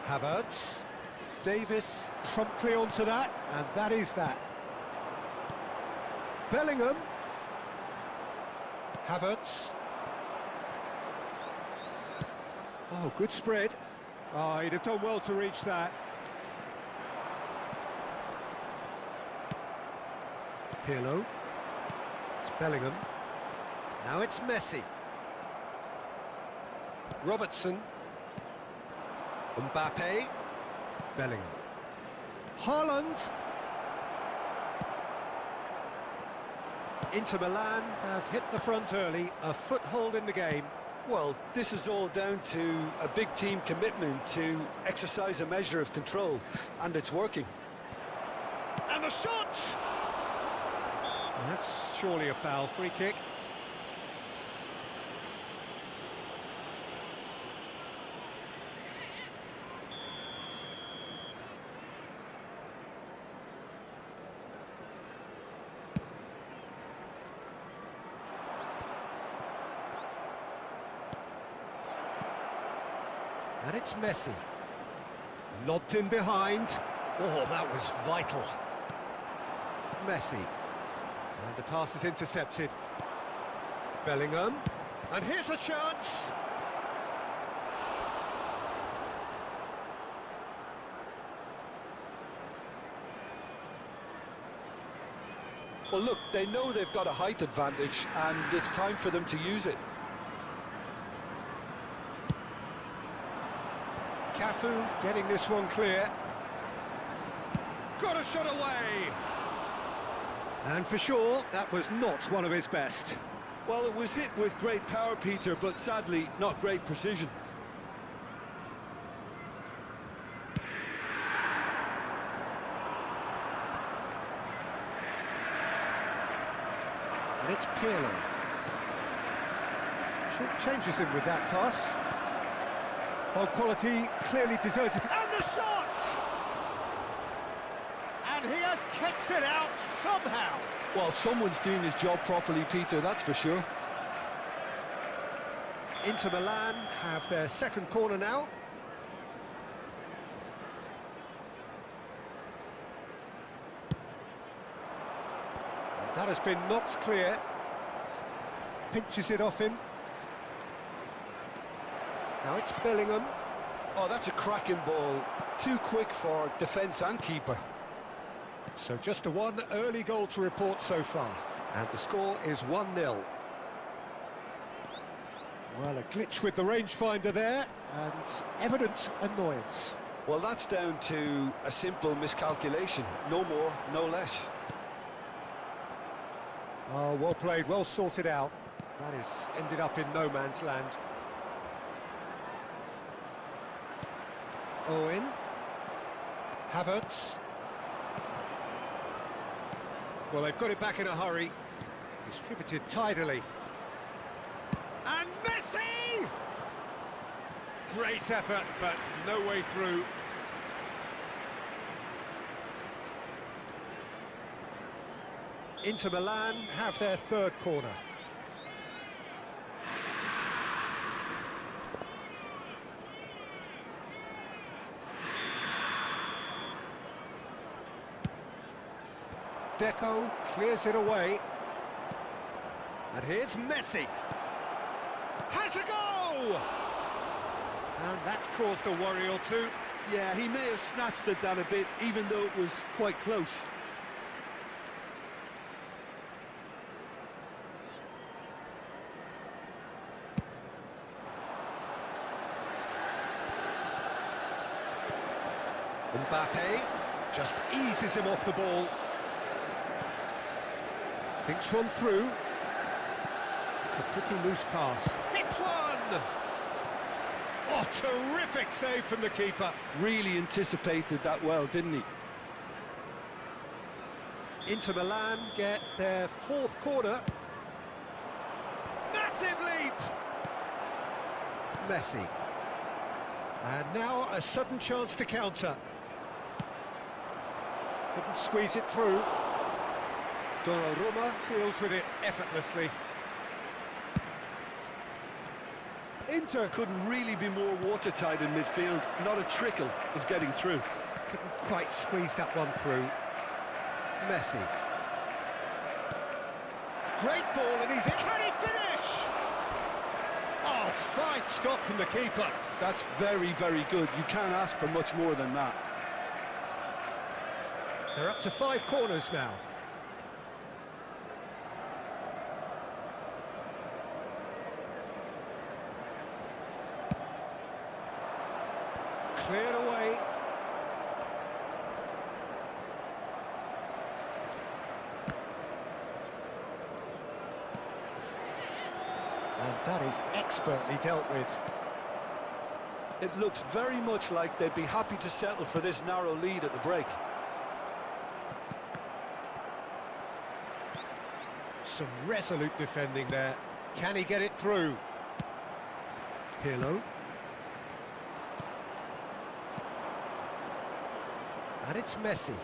Havertz, Davis promptly onto that, and that is that. Bellingham, Havertz. Oh, good spread. Oh, he'd have done well to reach that. Pirlo, it's Bellingham. Now it's Messi. Robertson. Mbappe, Bellingham, Haaland. Inter Milan have hit the front early, a foothold in the game. Well, this is all down to a big team commitment to exercise a measure of control, and it's working. And the shot! Well, that's surely a foul, free kick. And it's Messi. Lobbed in behind. Oh, that was vital. Messi. And the pass is intercepted. Bellingham. And here's a chance. Well, look, they know they've got a height advantage, and it's time for them to use it. Cafu getting this one clear. Got a shot away. And for sure, that was not one of his best. Well, it was hit with great power, Peter, but sadly, not great precision. And it's Pirlo. Short changes him with that pass. Oh, quality clearly deserted. And the shot! And he has kept it out somehow. Well, someone's doing his job properly, Peter, that's for sure. Inter Milan have their second corner now. And that has been knocked clear. Pinches it off him. Now it's Bellingham. Oh, that's a cracking ball. Too quick for defence and keeper. So just a one early goal to report so far. And the score is 1-0. Well, a glitch with the rangefinder there, and evident annoyance. Well, that's down to a simple miscalculation. No more, no less. Oh, well played, well sorted out. That has ended up in no man's land. Owen. Havertz. Well, they've got it back in a hurry. Distributed tidily. And Messi! Great effort, but no way through. Inter Milan have their third corner. Deco clears it away. And here's Messi. Has a go! And that's caused a worry or two. Yeah, he may have snatched at that a bit, even though it was quite close. Mbappe just eases him off the ball. Thinks one through. It's a pretty loose pass. Hits one! Oh, terrific save from the keeper. Really anticipated that well, didn't he? Inter Milan get their fourth corner. Massive leap! Messi. And now a sudden chance to counter. Couldn't squeeze it through. Donnarumma deals with it effortlessly. Inter couldn't really be more watertight in midfield. Not a trickle is getting through. Couldn't quite squeeze that one through. Messi. Great ball, and he's in. Can he finish? Oh, fine stop from the keeper. That's very, very good. You can't ask for much more than that. They're up to 5 corners now. Cleared away. And that is expertly dealt with. It looks very much like they'd be happy to settle for this narrow lead at the break. Some resolute defending there. Can he get it through? Pirlo. And it's Messi.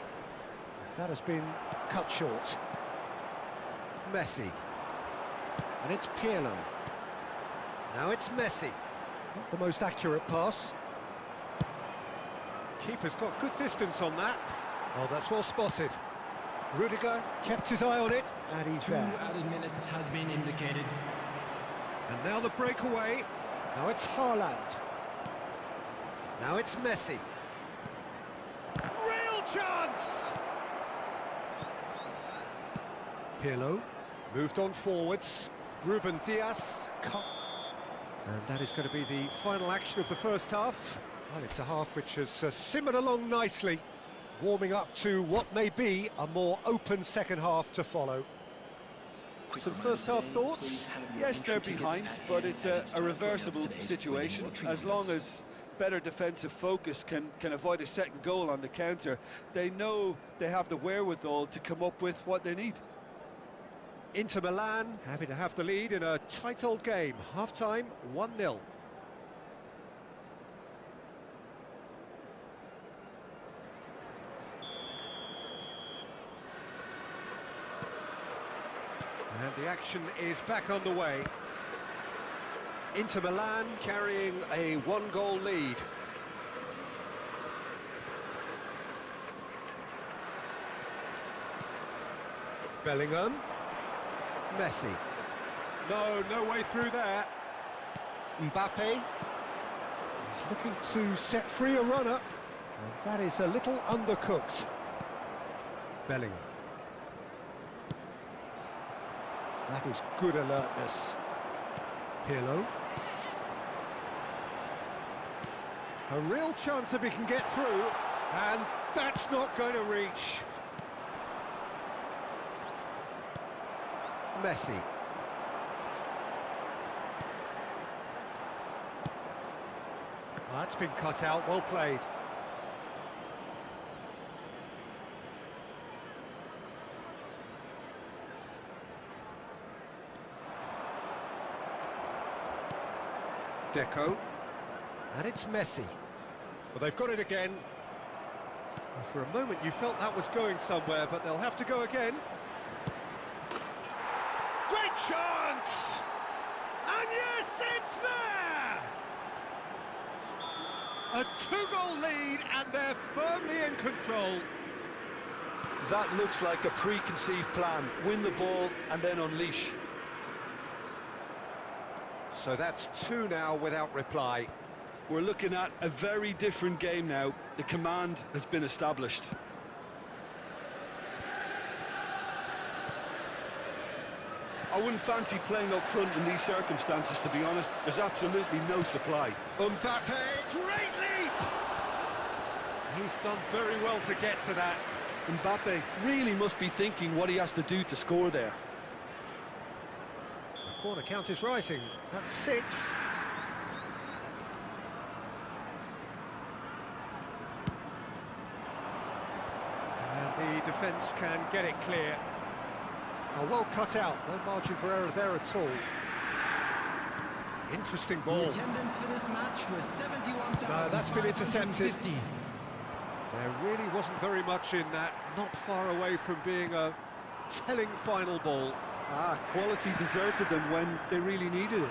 That has been cut short. Messi. And it's Pirlo. Now it's Messi. Not the most accurate pass. Keeper's got good distance on that. Oh, that's well spotted. Rudiger kept his eye on it, and he's Two there. added minutes has been indicated. And now the breakaway. Now it's Haaland. Now it's Messi. Real chance! Pirlo moved on forwards. Ruben Dias. And that is going to be the final action of the first half. Well, it's a half which has simmered along nicely, warming up to what may be a more open second half to follow. Some first half thoughts? Yes, they're behind, but it's a reversible situation. As long as better defensive focus can avoid a second goal on the counter, they know they have the wherewithal to come up with what they need. Inter Milan happy to have the lead in a tight old game. Half-time, 1-0. And the action is back on the way. Inter Milan carrying a 1-goal lead. Bellingham. Messi. No way through there. Mbappe. He's looking to set free a runner. And that is a little undercooked. Bellingham. That is good alertness. Pirlo. A real chance if he can get through. And that's not going to reach. Messi. That's been cut out, well played. Deco. And it's Messi. Well, they've got it again. Well, for a moment you felt that was going somewhere, but they'll have to go again. Great chance! And yes, it's there! A two-goal lead, and they're firmly in control. That looks like a preconceived plan. Win the ball and then unleash. So that's two now without reply. We're looking at a very different game now. The command has been established. I wouldn't fancy playing up front in these circumstances, to be honest. There's absolutely no supply. Mbappe, great leap! He's done very well to get to that. Mbappe really must be thinking what he has to do to score there. The corner count is rising. That's 6. And the defence can get it clear. Oh, well cut out, no margin for error there at all. Interesting The ball. attendance for this match was 71,550. No, that's been intercepted. There really wasn't very much in that, not far away from being a telling final ball. Quality deserted them when they really needed it.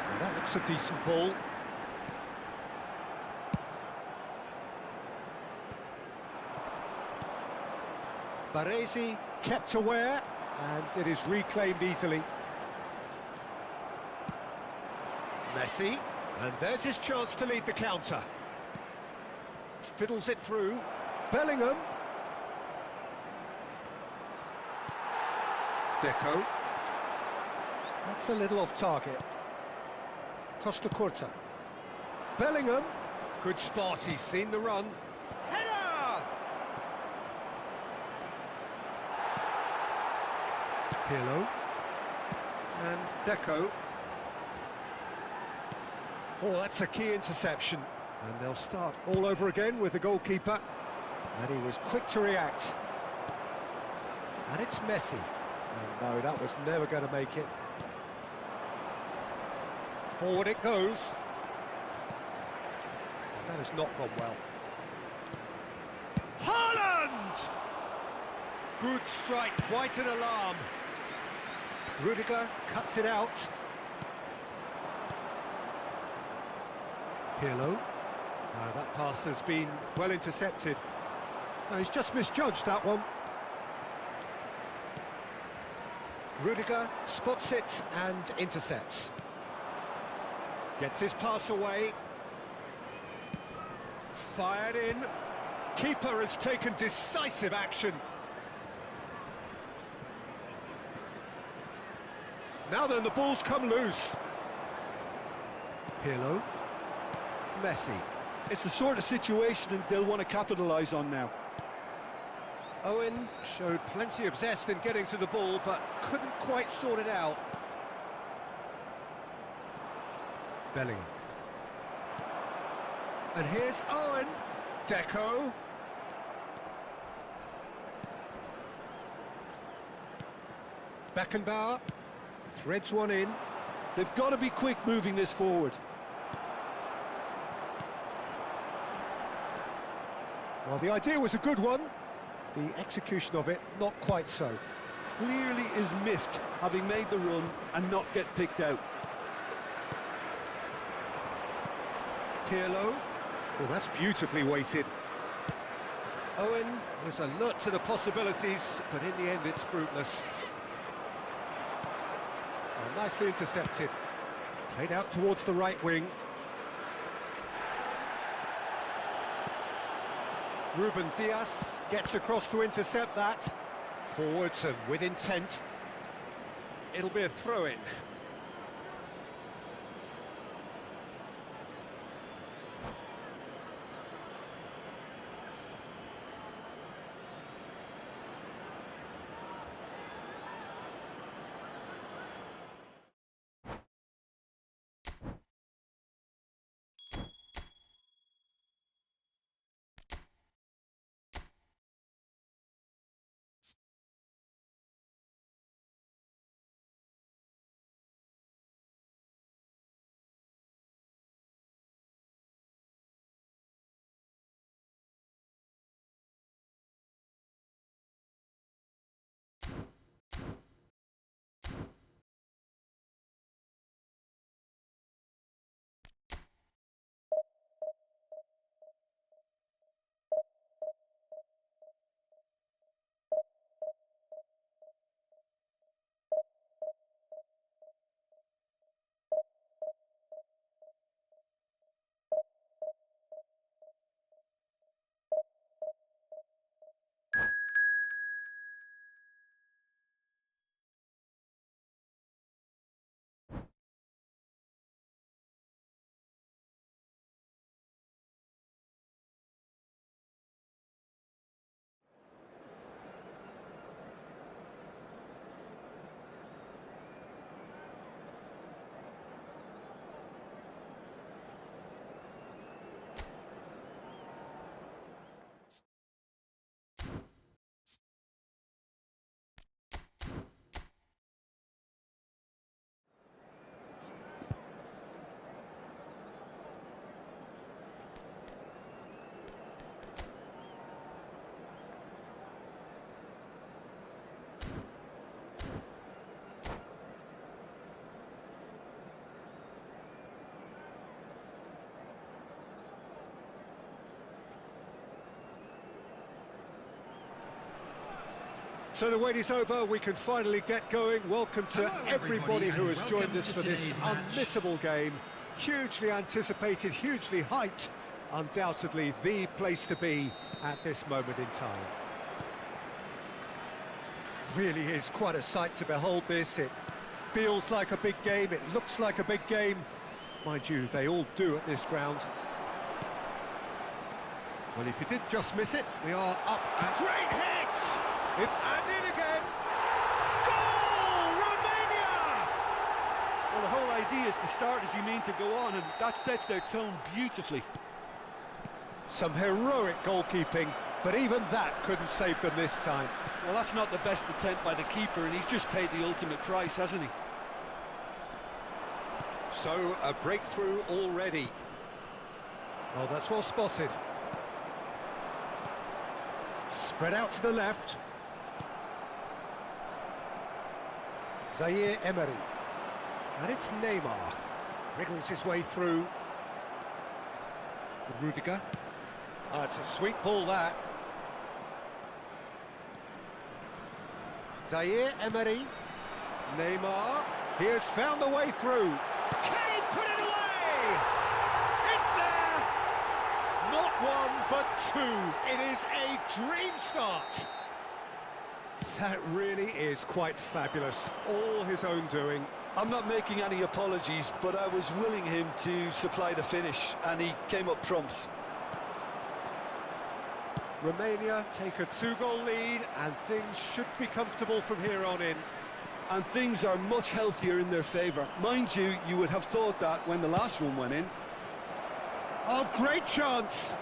Well, that looks a decent ball. Baresi kept aware, and it is reclaimed easily. Messi, and there's his chance to lead the counter. Fiddles it through. Bellingham. Deco. That's a little off target. Costa Curta. Bellingham. Good spot, he's seen the run. Header! Pirlo. And Deco. Oh, that's a key interception. And they'll start all over again with the goalkeeper. And he was quick to react. And it's Messi. And no, that was never going to make it. Forward it goes. That has not gone well. Haaland! Good strike, quite an alarm. Rudiger cuts it out. Pirlo. That pass has been well intercepted. No, he's just misjudged that one. Rudiger spots it and intercepts. Gets his pass away. Fired in. Keeper has taken decisive action. Now then, the ball's come loose. Pirlo. Messi. It's the sort of situation they'll want to capitalise on now. Owen showed plenty of zest in getting to the ball, but couldn't quite sort it out. Bellingham. And here's Owen. Deco. Beckenbauer threads one in. They've got to be quick moving this forward. Well, the idea was a good one. The execution of it, not quite so. Clearly is miffed, having made the run and not get picked out. Pirlo. Oh, that's beautifully weighted. Owen was alert to the possibilities, but in the end it's fruitless. Oh, nicely intercepted. Played out towards the right wing. Ruben Dias gets across to intercept that. Forwards and with intent. It'll be a throw-in. So the wait is over, we can finally get going. Welcome to Hello, everybody who has everybody, and joined us for welcome to this today's match. unmissable game. Hugely anticipated, hugely hyped. Undoubtedly the place to be at this moment in time. Really is quite a sight to behold this. It feels like a big game, it looks like a big game. Mind you, they all do at this ground. Well, if you did just miss it, we are up and... Great hit! It's and in again! Goal! Romania! Well, the whole idea is to start as you mean to go on, and that sets their tone beautifully. Some heroic goalkeeping, but even that couldn't save them this time. Well, that's not the best attempt by the keeper, and he's just paid the ultimate price, hasn't he? So, a breakthrough already. Oh, that's well spotted. Spread out to the left. Zaire Emery. And it's Neymar. Wriggles his way through. Rudiger. Oh, it's a sweet ball, that. Zaire Emery. Neymar. He has found the way through. Can he put it away? It's there! Not one, but two. It is a dream start. That really is quite fabulous. All his own doing. I'm not making any apologies, but I was willing him to supply the finish, and he came up trumps. Romania take a 2-goal lead, and things should be comfortable from here on in. And things are much healthier in their favour. Mind you, you would have thought that when the last one went in. Oh, great chance!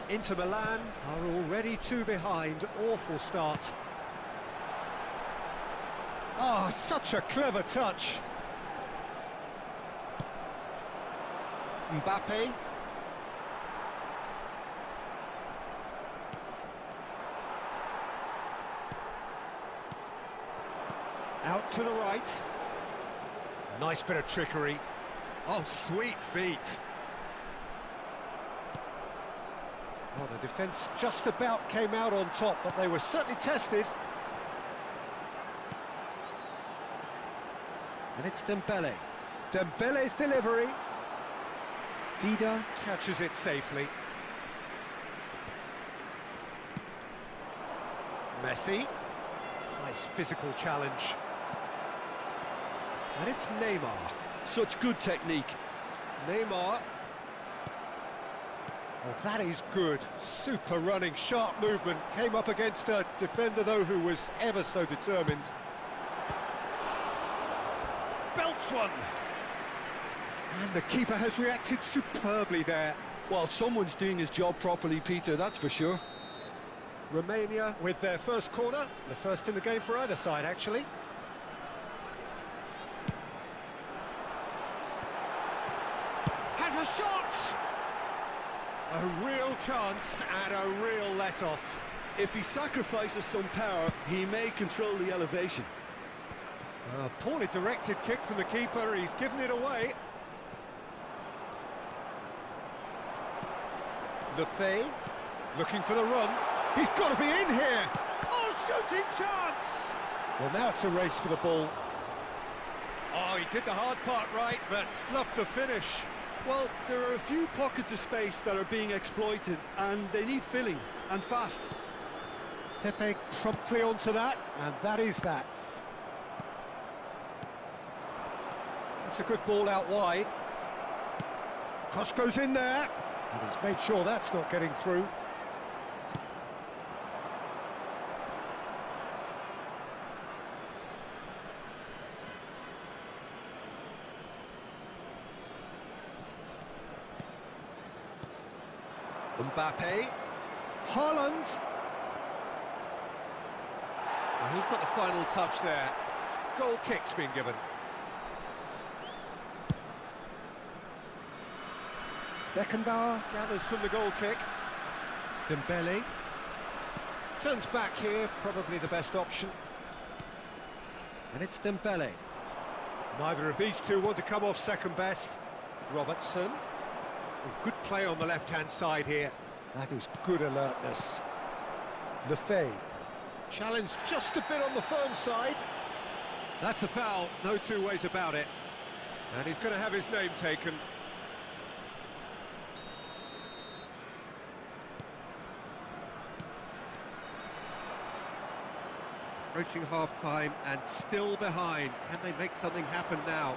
Inter Milan are already 2 behind. Awful start. Oh, such a clever touch. Mbappe. Out to the right. Nice bit of trickery. Oh, sweet feet. Well, the defence just about came out on top, but they were certainly tested. And it's Dembele. Dembele's delivery. Dida catches it safely. Messi. Nice physical challenge. And it's Neymar. Such good technique. Neymar. Oh, that is good. Super running, sharp movement. Came up against a defender, though, who was ever so determined. Belts one. And the keeper has reacted superbly there. Well, someone's doing his job properly, Peter, that's for sure. Romania with their first corner. The first in the game for either side, actually. Has a shot! A real chance and a real let-off. If he sacrifices some power, he may control the elevation. A poorly directed kick from the keeper, he's given it away. Lefebvre, looking for the run. He's got to be in here! Oh, shooting chance! Well, now it's a race for the ball. Oh, he did the hard part right, but fluffed the finish. Well, there are a few pockets of space that are being exploited, and they need filling, and fast. Pepe promptly onto that, and that is that. It's a good ball out wide. Cross goes in there, and he's made sure that's not getting through. Mbappe, Haaland. And who's got the final touch there? Goal kick's been given. Beckenbauer gathers from the goal kick. Dembele turns back here, probably the best option. And it's Dembele. Neither of these two want to come off second best. Robertson. Good play on the left-hand side here. That is good alertness. Lefebvre. Challenged just a bit on the firm side. That's a foul, no two ways about it. And he's going to have his name taken. Approaching half-time and still behind. Can they make something happen now?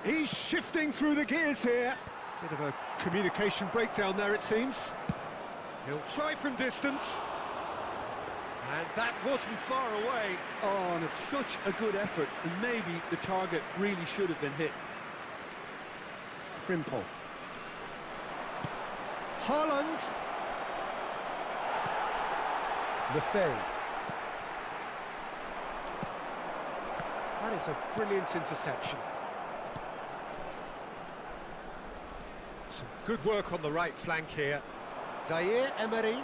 He's shifting through the gears here. Bit of a communication breakdown there, it seems. He'll try from distance. And that wasn't far away. Oh, and it's such a good effort, and maybe the target really should have been hit. Frimpong. Haaland. Lefebvre. That is a brilliant interception. Some good work on the right flank here. Zaire Emery.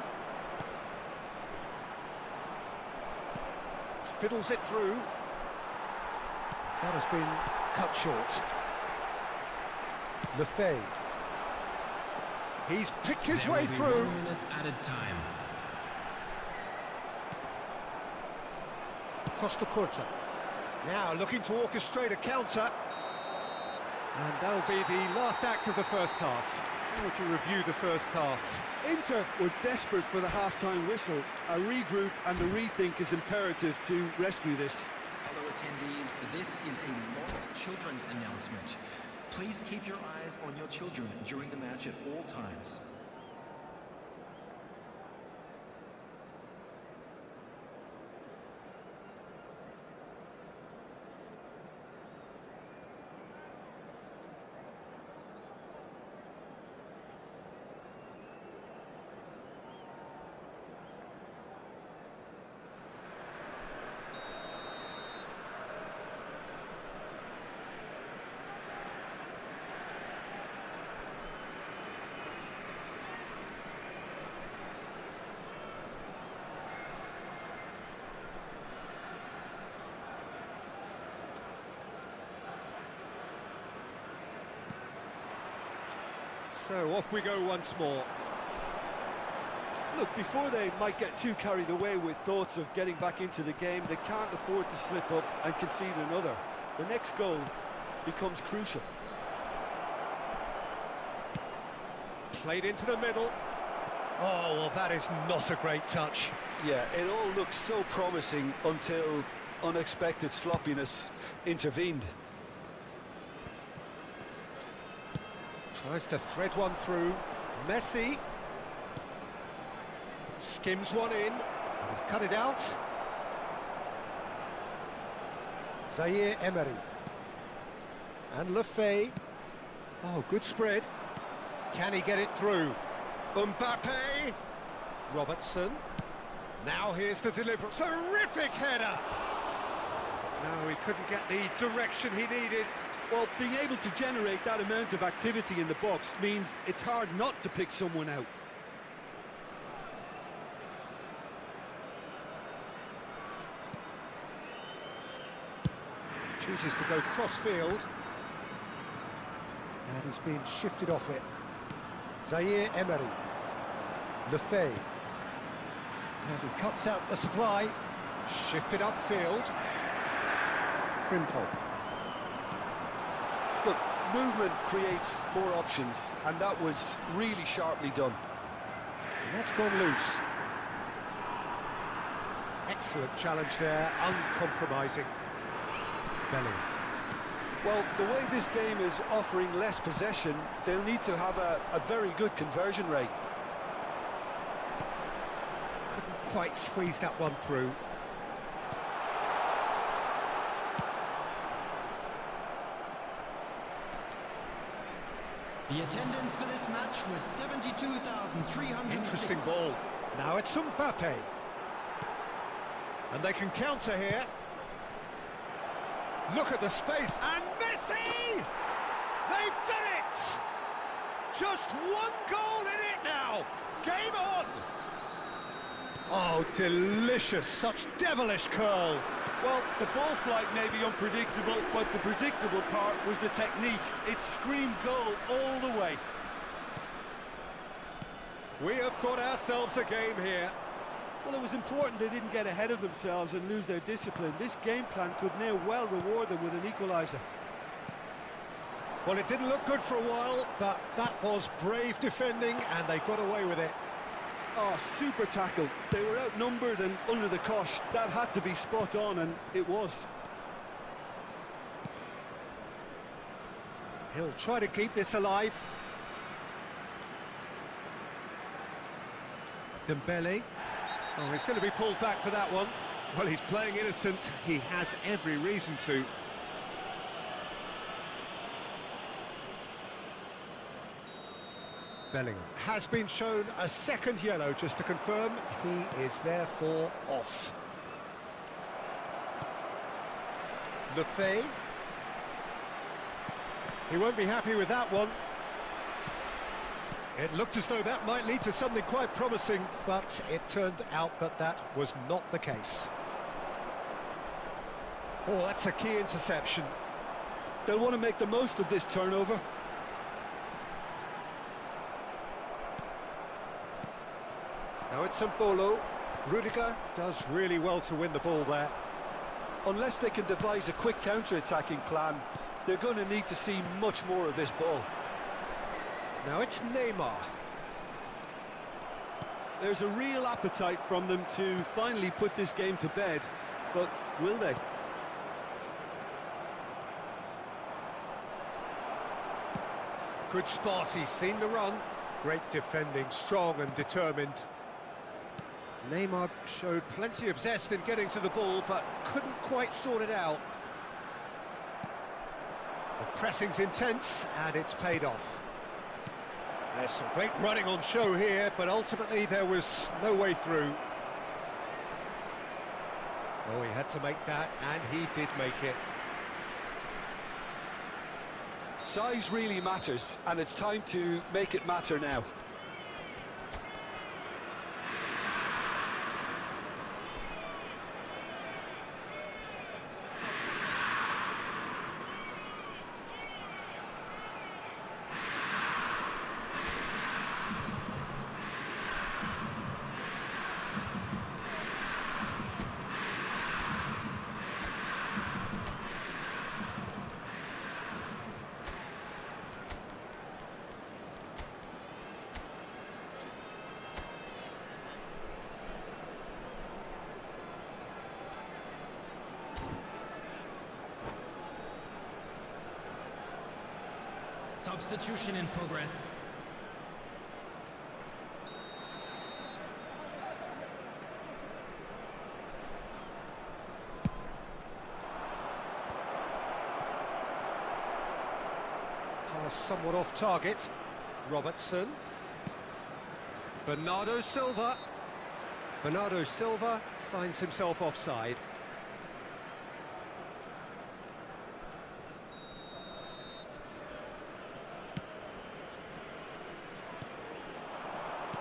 Fiddles it through. That has been cut short. Lefebvre. He's picked his way through. 1 minute added time. Costa Curta. Now looking to orchestrate a counter. And that'll be the last act of the first half. How would you review the first half? Inter were desperate for the half-time whistle. A regroup and a rethink is imperative to rescue this. Fellow attendees, this is a lost children's announcement. Please keep your eyes on your children during the match at all times. So off we go once more. Look, before they might get too carried away with thoughts of getting back into the game, they can't afford to slip up and concede another. The next goal becomes crucial. Played into the middle. Oh, well, that is not a great touch. Yeah, it all looked so promising until unexpected sloppiness intervened. Tries to thread one through. Messi. Skims one in. He's cut it out. Zaire Emery. And Lefebvre. Oh, good spread. Can he get it through? Mbappe. Robertson. Now here's the delivery. Terrific header. No, he couldn't get the direction he needed. Well, being able to generate that amount of activity in the box means it's hard not to pick someone out. Chooses to go cross-field. And he's been shifted off it. Zaire Emery. Lefebvre. And he cuts out the supply. Shifted upfield. Frimpong. Look, movement creates more options, and that was really sharply done. And that's gone loose. Excellent challenge there, uncompromising. Belly. Well, the way this game is offering less possession, they'll need to have a very good conversion rate. Couldn't quite squeeze that one through. The attendance for this match was 72,300. Interesting ball. Now it's Mbappe. And they can counter here. Look at the space. And Messi! They've done it! Just one goal in it now. Game on! Oh, delicious, such devilish curl. Well, the ball flight may be unpredictable, but the predictable part was the technique. It screamed goal all the way. We have got ourselves a game here. Well, it was important they didn't get ahead of themselves and lose their discipline. This game plan could now well reward them with an equaliser. Well, it didn't look good for a while, but that was brave defending, and they got away with it. Oh, super tackle. They were outnumbered and under the cosh. That had to be spot on, and it was. He'll try to keep this alive. Dembele. Oh, he's going to be pulled back for that one. Well, he's playing innocent. He has every reason to. Bellingham has been shown a second yellow, just to confirm. He is therefore off. Lefebvre. He won't be happy with that one. It looked as though that might lead to something quite promising, but it turned out that that was not the case. Oh, that's a key interception. They'll want to make the most of this turnover. Now it's Embolo. Rudiger does really well to win the ball there. Unless they can devise a quick counter-attacking plan, they're going to need to see much more of this ball. Now it's Neymar. There's a real appetite from them to finally put this game to bed, but will they? Good spot, he's seen the run. Great defending, strong and determined. Neymar showed plenty of zest in getting to the ball, but couldn't quite sort it out. The pressing's intense, and it's paid off. There's some great running on show here, but ultimately there was no way through. Oh, he had to make that, and he did make it. Size really matters, and it's time to make it matter now. Substitution in progress. Somewhat off target. Robertson. Bernardo Silva. Bernardo Silva finds himself offside.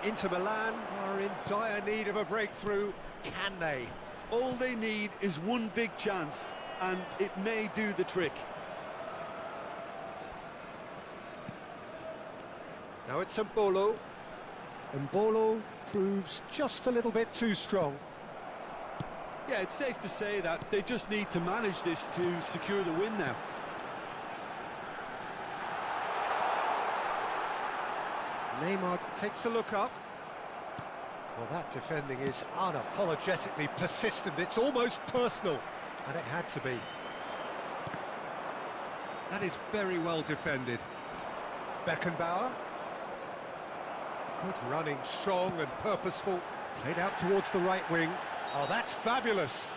Inter Milan are in dire need of a breakthrough. Can they? All they need is one big chance, and it may do the trick. Now it's Embolo. Embolo proves just a little bit too strong. Yeah, it's safe to say that they just need to manage this to secure the win now. Neymar takes a look up. Well, that defending is unapologetically persistent. It's almost personal, and it had to be. That is very well defended. Beckenbauer. Good running, strong and purposeful. Played out towards the right wing. Oh, that's fabulous.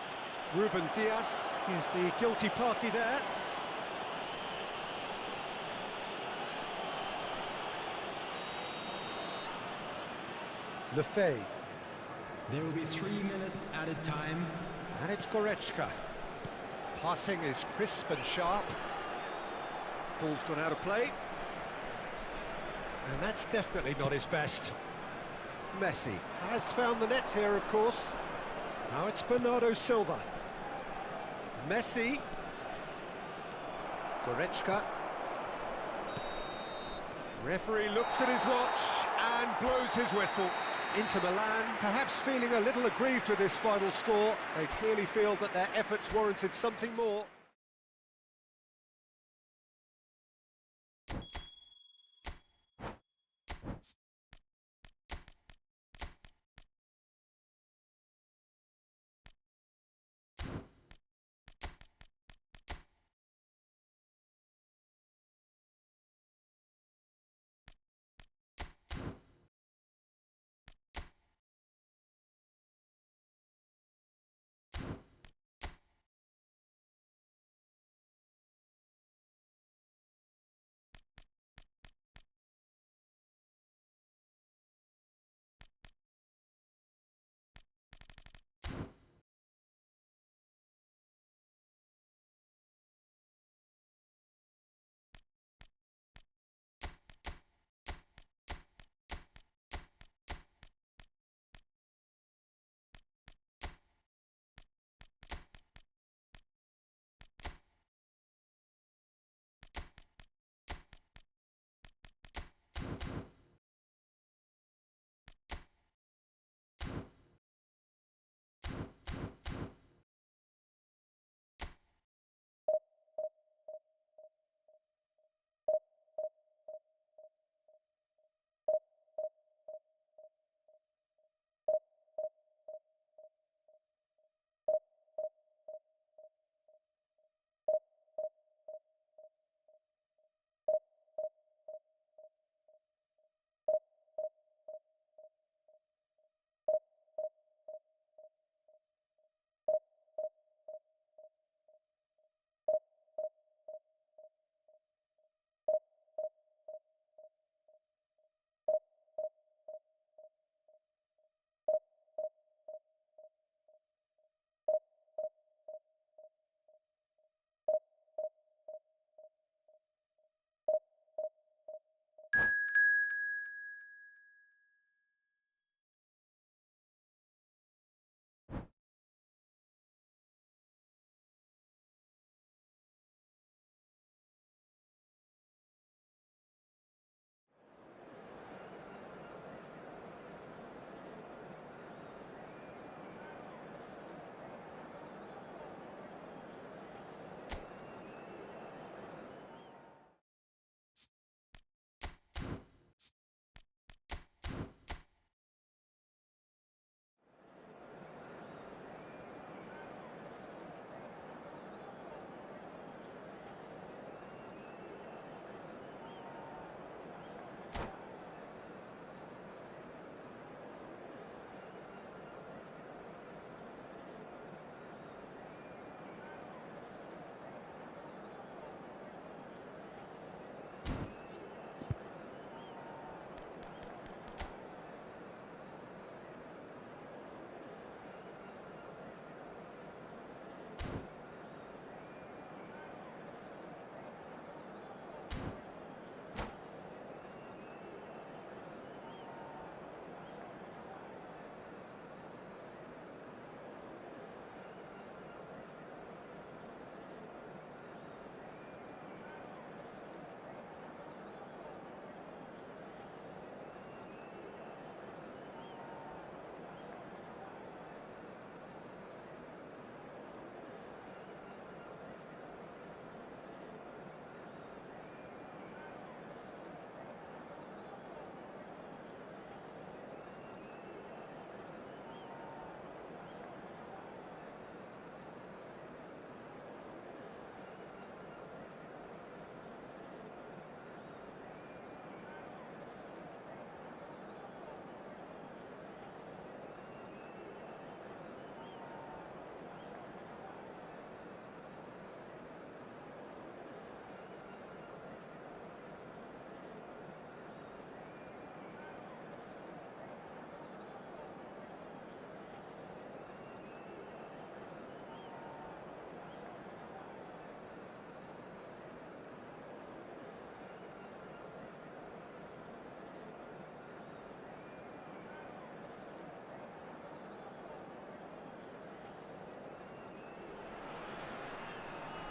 Ruben Dias is the guilty party there. Lefebvre. There will be 3 minutes added time. And it's Goretzka. Passing is crisp and sharp. Ball's gone out of play. And that's definitely not his best. Messi has found the net here, of course. Now it's Bernardo Silva. Messi. Goretzka. Referee looks at his watch and blows his whistle. Inter Milan, perhaps feeling a little aggrieved with this final score. They clearly feel that their efforts warranted something more.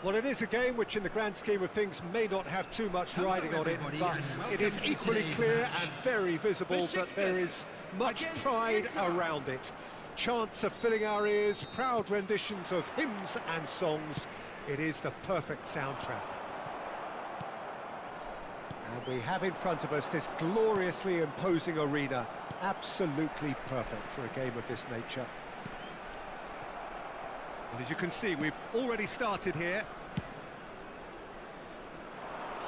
Well, it is a game which in the grand scheme of things may not have too much riding on it, but it is equally clear and very visible that there is much pride around it. Chants are filling our ears, proud renditions of hymns and songs. It is the perfect soundtrack. And we have in front of us this gloriously imposing arena, absolutely perfect for a game of this nature. And as you can see, we've already started here.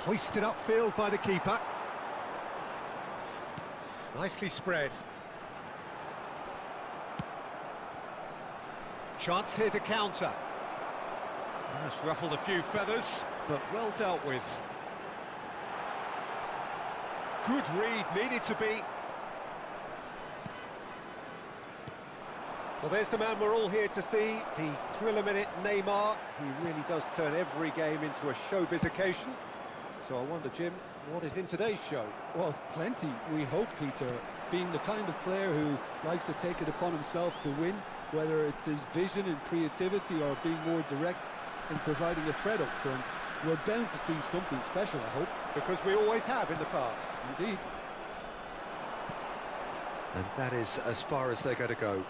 Hoisted upfield by the keeper. Nicely spread. Chance here to counter. That's ruffled a few feathers, but well dealt with. Good read, needed to be. Well, there's the man we're all here to see, the thriller-minute Neymar. He really does turn every game into a showbiz occasion. So I wonder, Jim, what is in today's show? Well, plenty, we hope, Peter. Being the kind of player who likes to take it upon himself to win, whether it's his vision and creativity or being more direct in providing a threat up front, we're bound to see something special, I hope. Because we always have in the past. Indeed. And that is as far as they're going to go.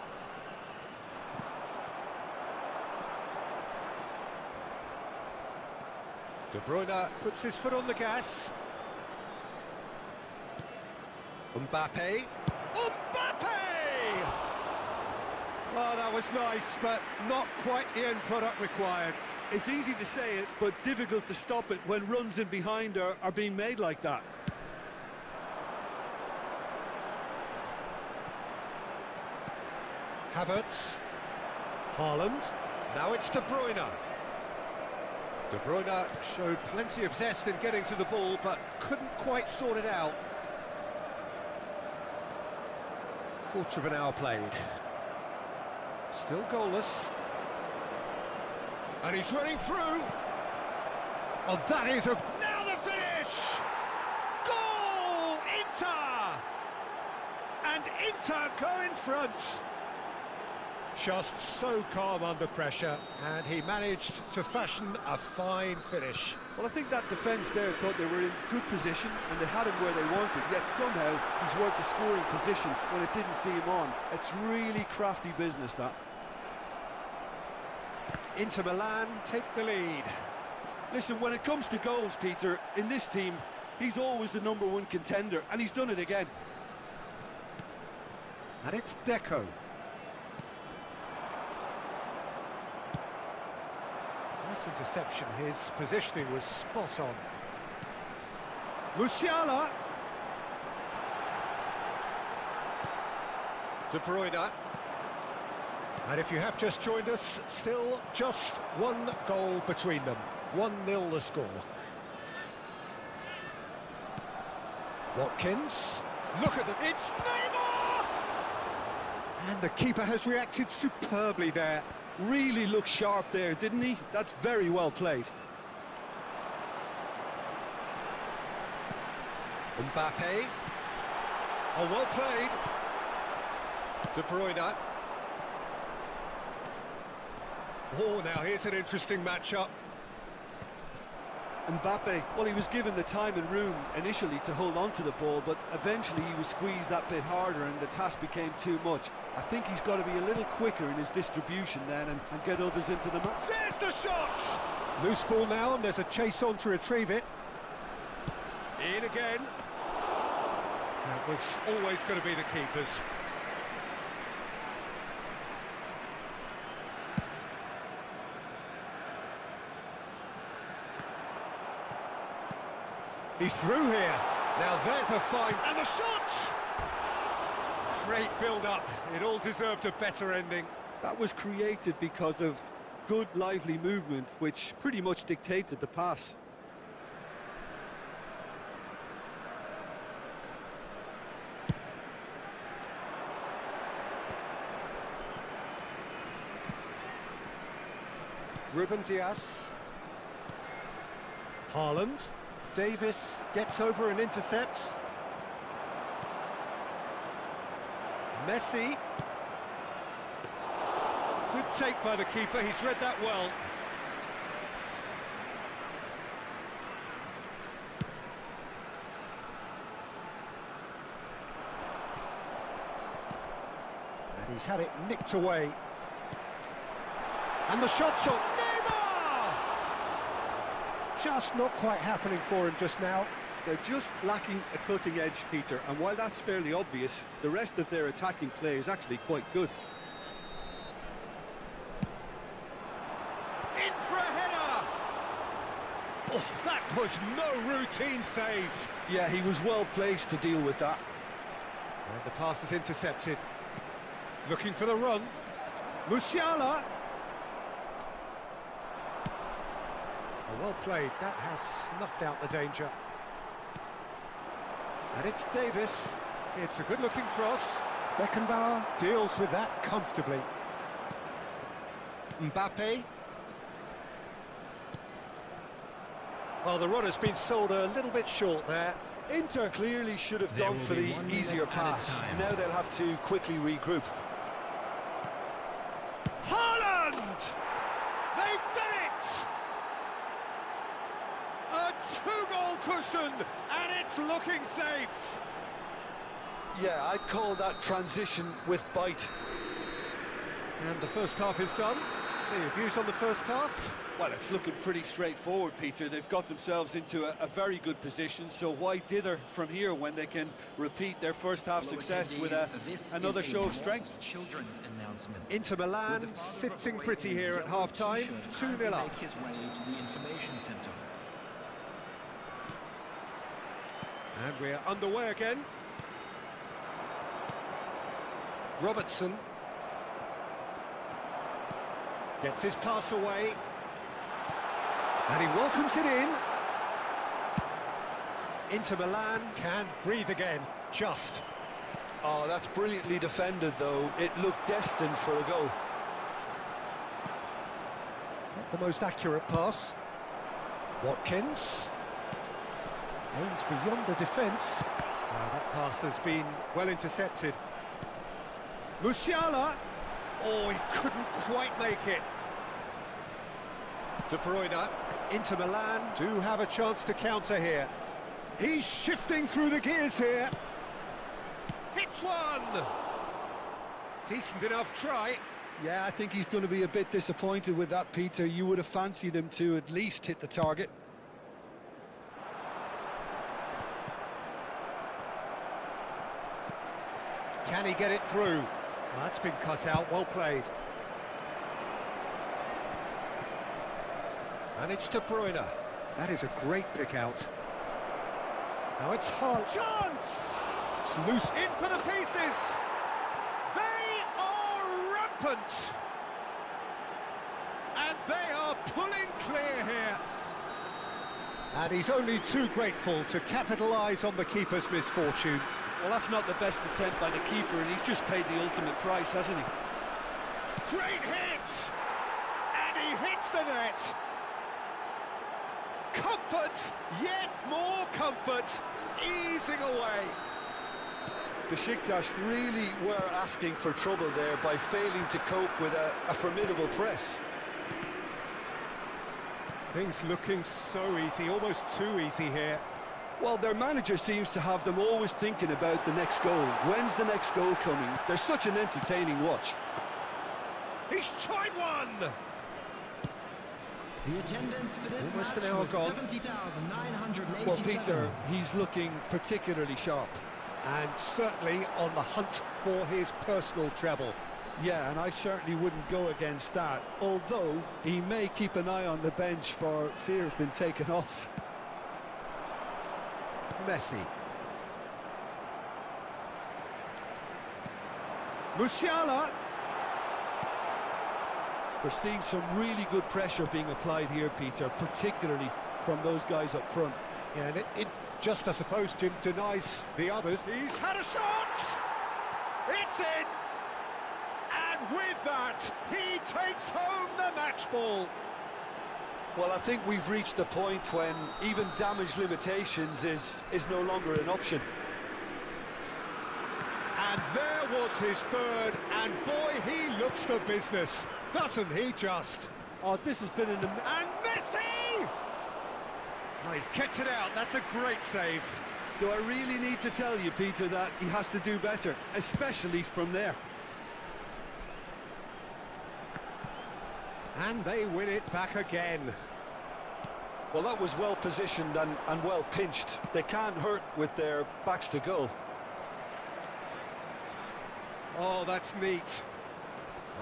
De Bruyne puts his foot on the gas. Mbappe. Mbappe! Well, that was nice, but not quite the end product required. It's easy to say it, but difficult to stop it when runs in behind are being made like that. Havertz. Haaland. Now it's De Bruyne. De Bruyne showed plenty of zest in getting to the ball, but couldn't quite sort it out. Quarter of an hour played. Still goalless. And he's running through. Oh, that is a... Now the finish! Goal! Inter! And Inter go in front. Just so calm under pressure, and he managed to fashion a fine finish. Well, I think that defence there thought they were in good position and they had him where they wanted, yet somehow he's worked the scoring position when it didn't see him on. It's really crafty business, that. Inter Milan take the lead. Listen, when it comes to goals, Peter, in this team, he's always the #1 contender, and he's done it again. And it's Deco. Nice interception, his positioning was spot on. Musiala. De Bruyne. And if you have just joined us, still just one goal between them. 1-0 the score. Watkins. Look at them, it's Neymar! And the keeper has reacted superbly there. Really looked sharp there, didn't he? That's very well played. Mbappe. Oh, well played. De Bruyne. Oh, now here's an interesting matchup. Mbappe, well, he was given the time and room initially to hold on to the ball, but eventually he was squeezed that bit harder and the task became too much. I think he's got to be a little quicker in his distribution then and get others into the match. There's the shot! Loose ball now, and there's a chase on to retrieve it. In again. That was always going to be the keeper's. He's through here. Now there's a fine... And the shot! Great build-up. It all deserved a better ending. That was created because of good, lively movement, which pretty much dictated the pass. Ruben Dias. Haaland. Davis gets over and intercepts. Messi. Good take by the keeper, he's read that well. He's had it nicked away. And the shot's on. Neymar! Just not quite happening for him just now. They're just lacking a cutting edge, Peter, and while that's fairly obvious, the rest of their attacking play is actually quite good. In for a header! Oh, that was no routine save. Yeah, he was well placed to deal with that. And the pass is intercepted. Looking for the run. Musiala. Oh, well played. That has snuffed out the danger. And it's Davis. It's a good-looking cross. Beckenbauer deals with that comfortably. Mbappe. Well, the run has been sold a little bit short there. Inter clearly should have gone for the easier pass. Now they'll have to quickly regroup. Haaland! They've done it! A two-goal cushion, and it's looking safe. Yeah, I'd call that transition with bite. And the first half is done. So your views on the first half? Well, it's looking pretty straightforward, Peter. They've got themselves into a very good position, so why dither from here when they can repeat their first half success with another show of strength? Children's announcement. Inter Milan sitting pretty here at half-time, 2-0 up. Make his way to the information centre. And we're underway again. Robertson gets his pass away. And he welcomes it in. Inter Milan can breathe again, just. Oh, that's brilliantly defended, though. It looked destined for a goal. Not the most accurate pass. Watkins. Aims beyond the defence. That pass has been well intercepted. Musiala. Oh, he couldn't quite make it. De Bruyne. Inter Milan do have a chance to counter here. He's shifting through the gears here. Hits one! Decent enough try. Yeah, I think he's going to be a bit disappointed with that, Peter. You would have fancied him to at least hit the target. Can he get it through? Well, that's been cut out, well played. And it's De Bruyne. That is a great pick out. Now it's hard. Chance! It's loose. In for the pieces! They are rampant! And they are pulling clear here. And he's only too grateful to capitalise on the keeper's misfortune. Well, that's not the best attempt by the keeper, and he's just paid the ultimate price, hasn't he? Great hit! And he hits the net! Comfort, yet more comfort, easing away. Besiktas really were asking for trouble there by failing to cope with a formidable press. Things looking so easy, almost too easy here. Well, their manager seems to have them always thinking about the next goal. When's the next goal coming? They're such an entertaining watch. He's tried one! The attendance for this Almost match an hour was gone. 70,987. Well, Peter, he's looking particularly sharp. And certainly on the hunt for his personal treble. Yeah, and I certainly wouldn't go against that, although he may keep an eye on the bench for fear of being taken off. Messi. Musiala. We're seeing some really good pressure being applied here, Peter, particularly from those guys up front. Yeah, and it just, I suppose, Jim, denies the others. He's had a shot! It's in! And with that, he takes home the match ball. Well, I think we've reached the point when even damage limitations is no longer an option. And there was his third, and boy, he looks the business, doesn't he just? Oh, this has been an... And Messi! Oh, he's kept it out, that's a great save. Do I really need to tell you, Peter, that he has to do better, especially from there? And they win it back again. Well, that was well positioned and well pinched. They can't hurt with their backs to goal. Oh, that's neat.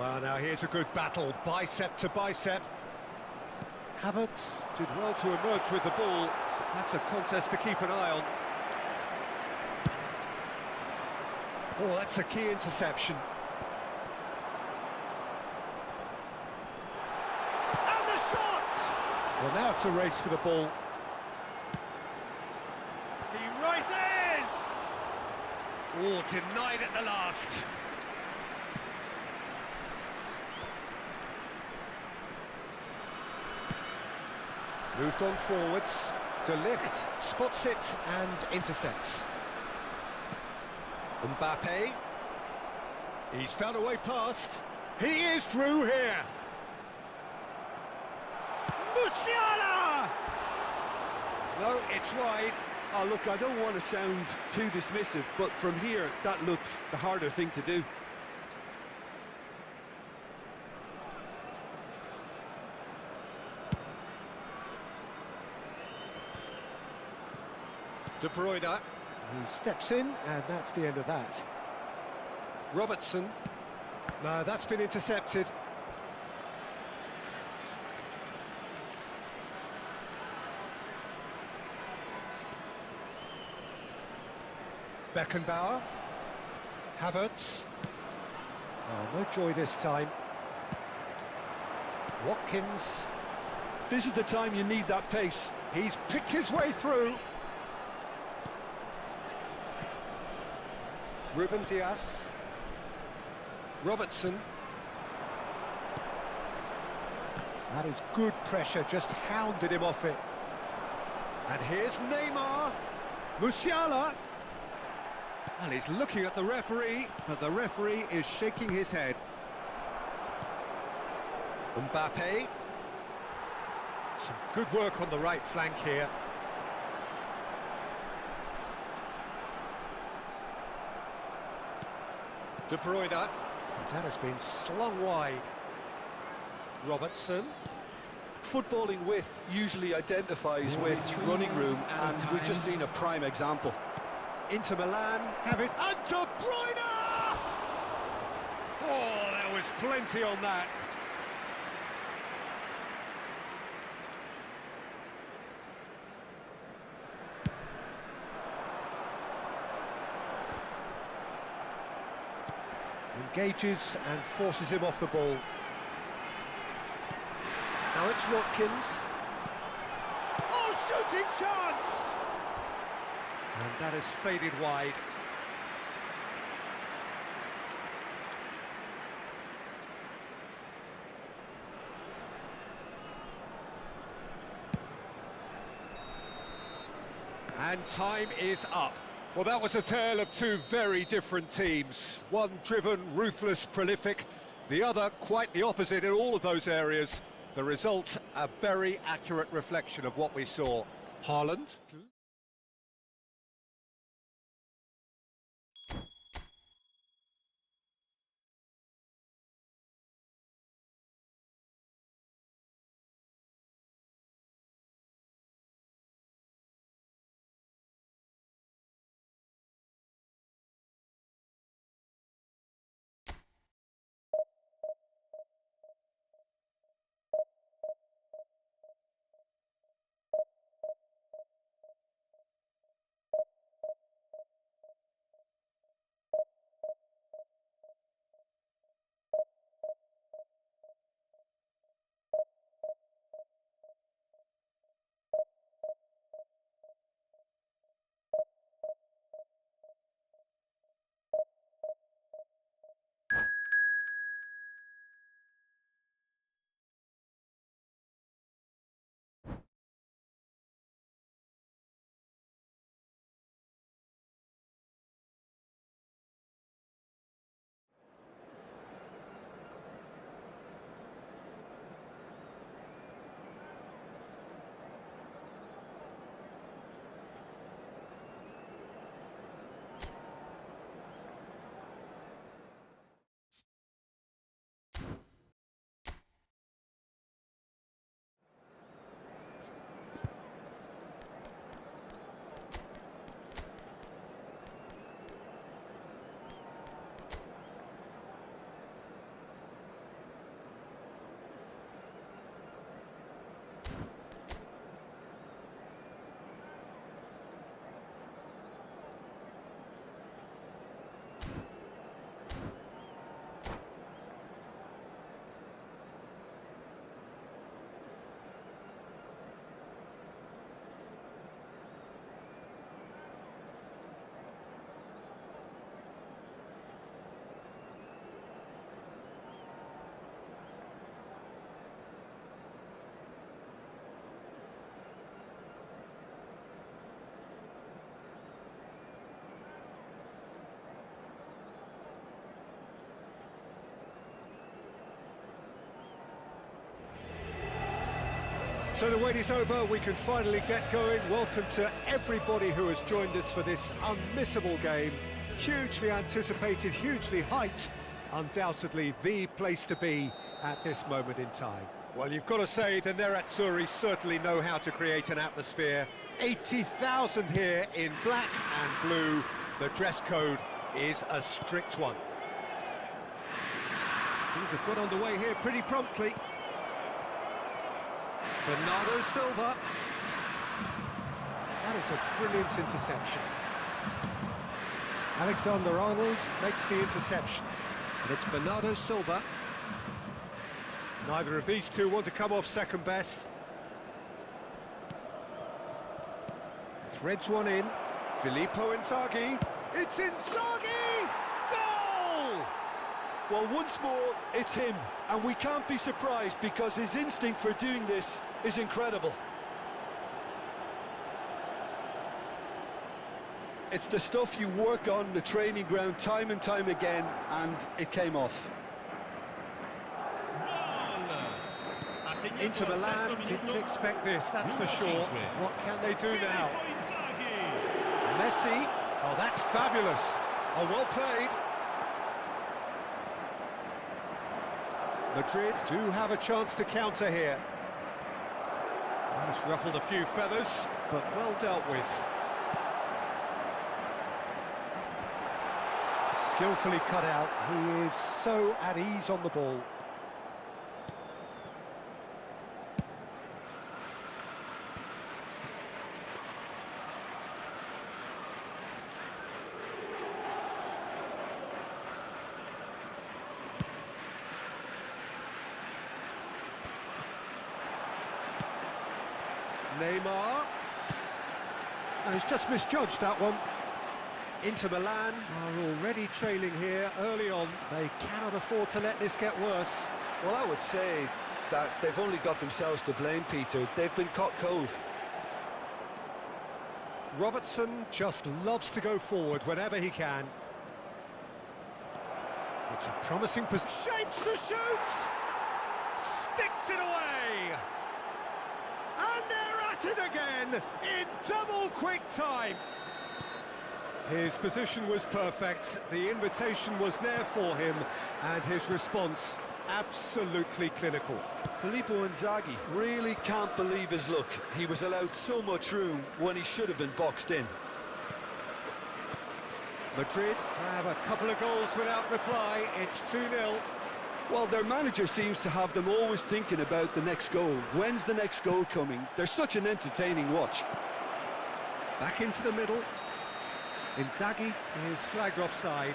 Well, now here's a good battle, bicep to bicep. Havertz did well to emerge with the ball. That's a contest to keep an eye on. Oh, that's a key interception. And the shot! Well, now it's a race for the ball. He rises! Oh, denied at the last. Moved on forwards. De Ligt spots it and intercepts. Mbappe. He's found a way past. He is through here. Musiala! No, it's wide. Oh, look, I don't want to sound too dismissive, but from here, that looked the harder thing to do. De Bruyne. He steps in, and that's the end of that. Robertson. No, that's been intercepted. Beckenbauer. Havertz. Oh, no joy this time. Watkins. This is the time you need that pace. He's picked his way through. Ruben Dias. Robertson. That is good pressure, just hounded him off it. And here's Neymar. Musiala. And he's looking at the referee, but the referee is shaking his head. Mbappe. Some good work on the right flank here. De Bruyne. That has been slung wide. Robertson. Footballing width usually identifies with running room, and we've just seen a prime example. Inter Milan have it, and De Bruyne! Oh, there was plenty on that. Engages and forces him off the ball. Now it's Watkins. Oh, shooting chance! And that has faded wide. And time is up. Well, that was a tale of two very different teams. One driven, ruthless, prolific. The other quite the opposite in all of those areas. The result, a very accurate reflection of what we saw. Haaland. So the wait is over, we can finally get going. Welcome to everybody who has joined us for this unmissable game. Hugely anticipated, hugely hyped. Undoubtedly the place to be at this moment in time. Well, you've got to say the Nerazzurri certainly know how to create an atmosphere. 80,000 here in black and blue. The dress code is a strict one. Things have got underway here pretty promptly. Bernardo Silva. That is a brilliant interception. Alexander-Arnold makes the interception. And it's Bernardo Silva. Neither of these two want to come off second best. Threads one in. Filippo Inzaghi. It's Inzaghi! Goal! Well, once more, it's him, and we can't be surprised because his instinct for doing this is incredible. It's the stuff you work on the training ground time and time again, and it came off. Inter Milan didn't expect this, that's for sure. What can they do now? Messi, oh that's fabulous. Oh, well played. Madrid do have a chance to counter here. Well, it's ruffled a few feathers, but well dealt with. Skillfully cut out, he is so at ease on the ball. Neymar. Oh, he's just misjudged that one. Inter Milan are already trailing here early on. They cannot afford to let this get worse. Well, I would say that they've only got themselves to blame, Peter. They've been caught cold. Robertson just loves to go forward whenever he can. It's a promising position. Shapes to shoot! Sticks it away! And they're at it again in double quick time. His position was perfect, the invitation was there for him, and his response absolutely clinical. Filippo Inzaghi really can't believe his luck. He was allowed so much room when he should have been boxed in. Madrid grab a couple of goals without reply, it's 2-0. Well, their manager seems to have them always thinking about the next goal. When's the next goal coming? They're such an entertaining watch. Back into the middle. Inzaghi is flagged offside.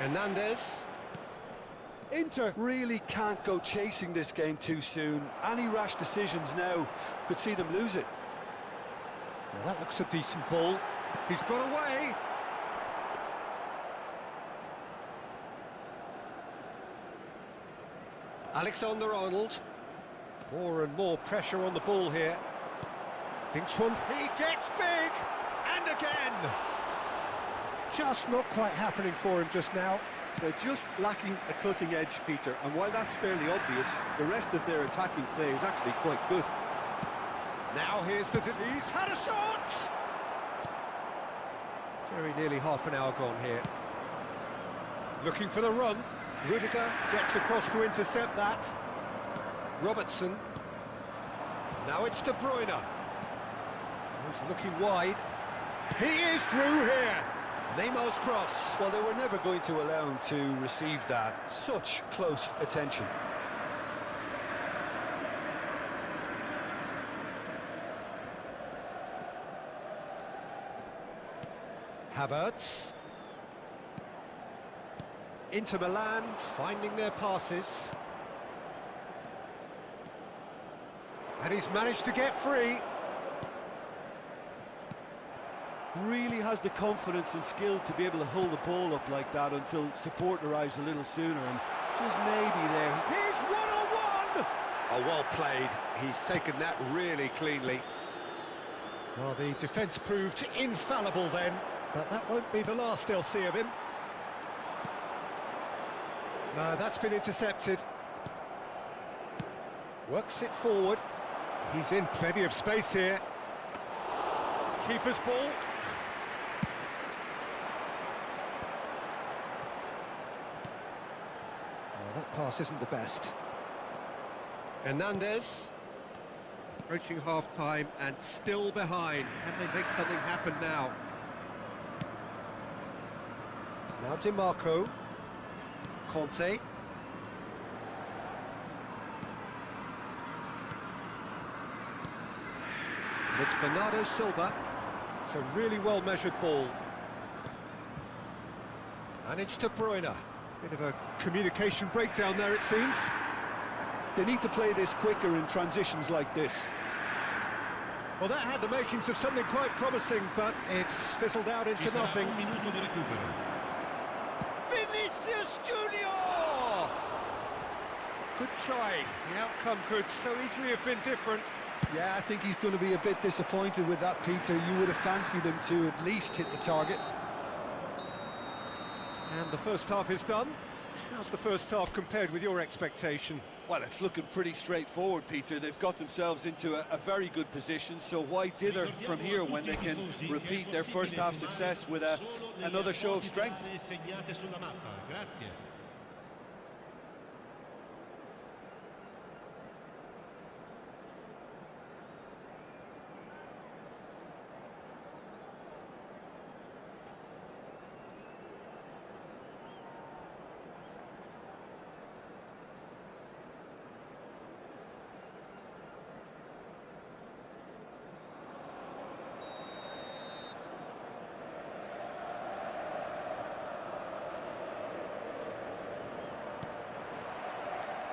Hernandez. Inter really can't go chasing this game too soon. Any rash decisions now could see them lose it. Now that looks a decent ball. He's got away. Alexander-Arnold. More and more pressure on the ball here. Thinks one. He gets big! And again! Just not quite happening for him just now. They're just lacking a cutting edge, Peter, and while that's fairly obvious, the rest of their attacking play is actually quite good. Now here's he's had a shot! Very nearly half an hour gone here. Looking for the run. Rudiger gets across to intercept that. Robertson. Now it's De Bruyne. He's looking wide. He is through here. Neymar's cross. Well, they were never going to allow him to receive that. Such close attention. Havertz. Inter Milan finding their passes. And he's managed to get free. Really has the confidence and skill to be able to hold the ball up like that until support arrives a little sooner, and just maybe there. He's one-on-one! Oh, well played. He's taken that really cleanly. Well, the defence proved infallible then, but that won't be the last they'll see of him. No, that's been intercepted. Works it forward. He's in plenty of space here. Keeper's ball. Oh, that pass isn't the best. Hernandez. Approaching half-time and still behind. Can they make something happen now? Now DiMarco. Conte. It's Bernardo Silva. It's a really well-measured ball. And it's De Bruyne. Bit of a communication breakdown there, it seems. They need to play this quicker in transitions like this. Well, that had the makings of something quite promising, but it's fizzled out into nothing. Vinicius Junior! Good try. The outcome could so easily have been different. Yeah, I think he's going to be a bit disappointed with that, Peter. You would have fancied him to at least hit the target. And the first half is done. How's the first half compared with your expectation? Well, it's looking pretty straightforward, Peter. They've got themselves into a very good position, so why dither from here when they can repeat their first half success with another show of strength?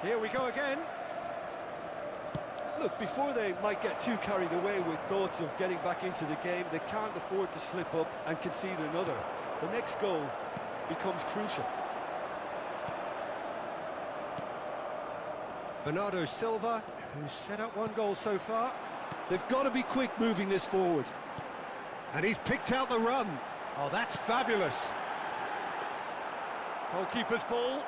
Here we go again. Look, before they might get too carried away with thoughts of getting back into the game, they can't afford to slip up and concede another. The next goal becomes crucial. Bernardo Silva, who's set up one goal so far. They've got to be quick moving this forward. And he's picked out the run. Oh, that's fabulous. Goalkeeper's ball.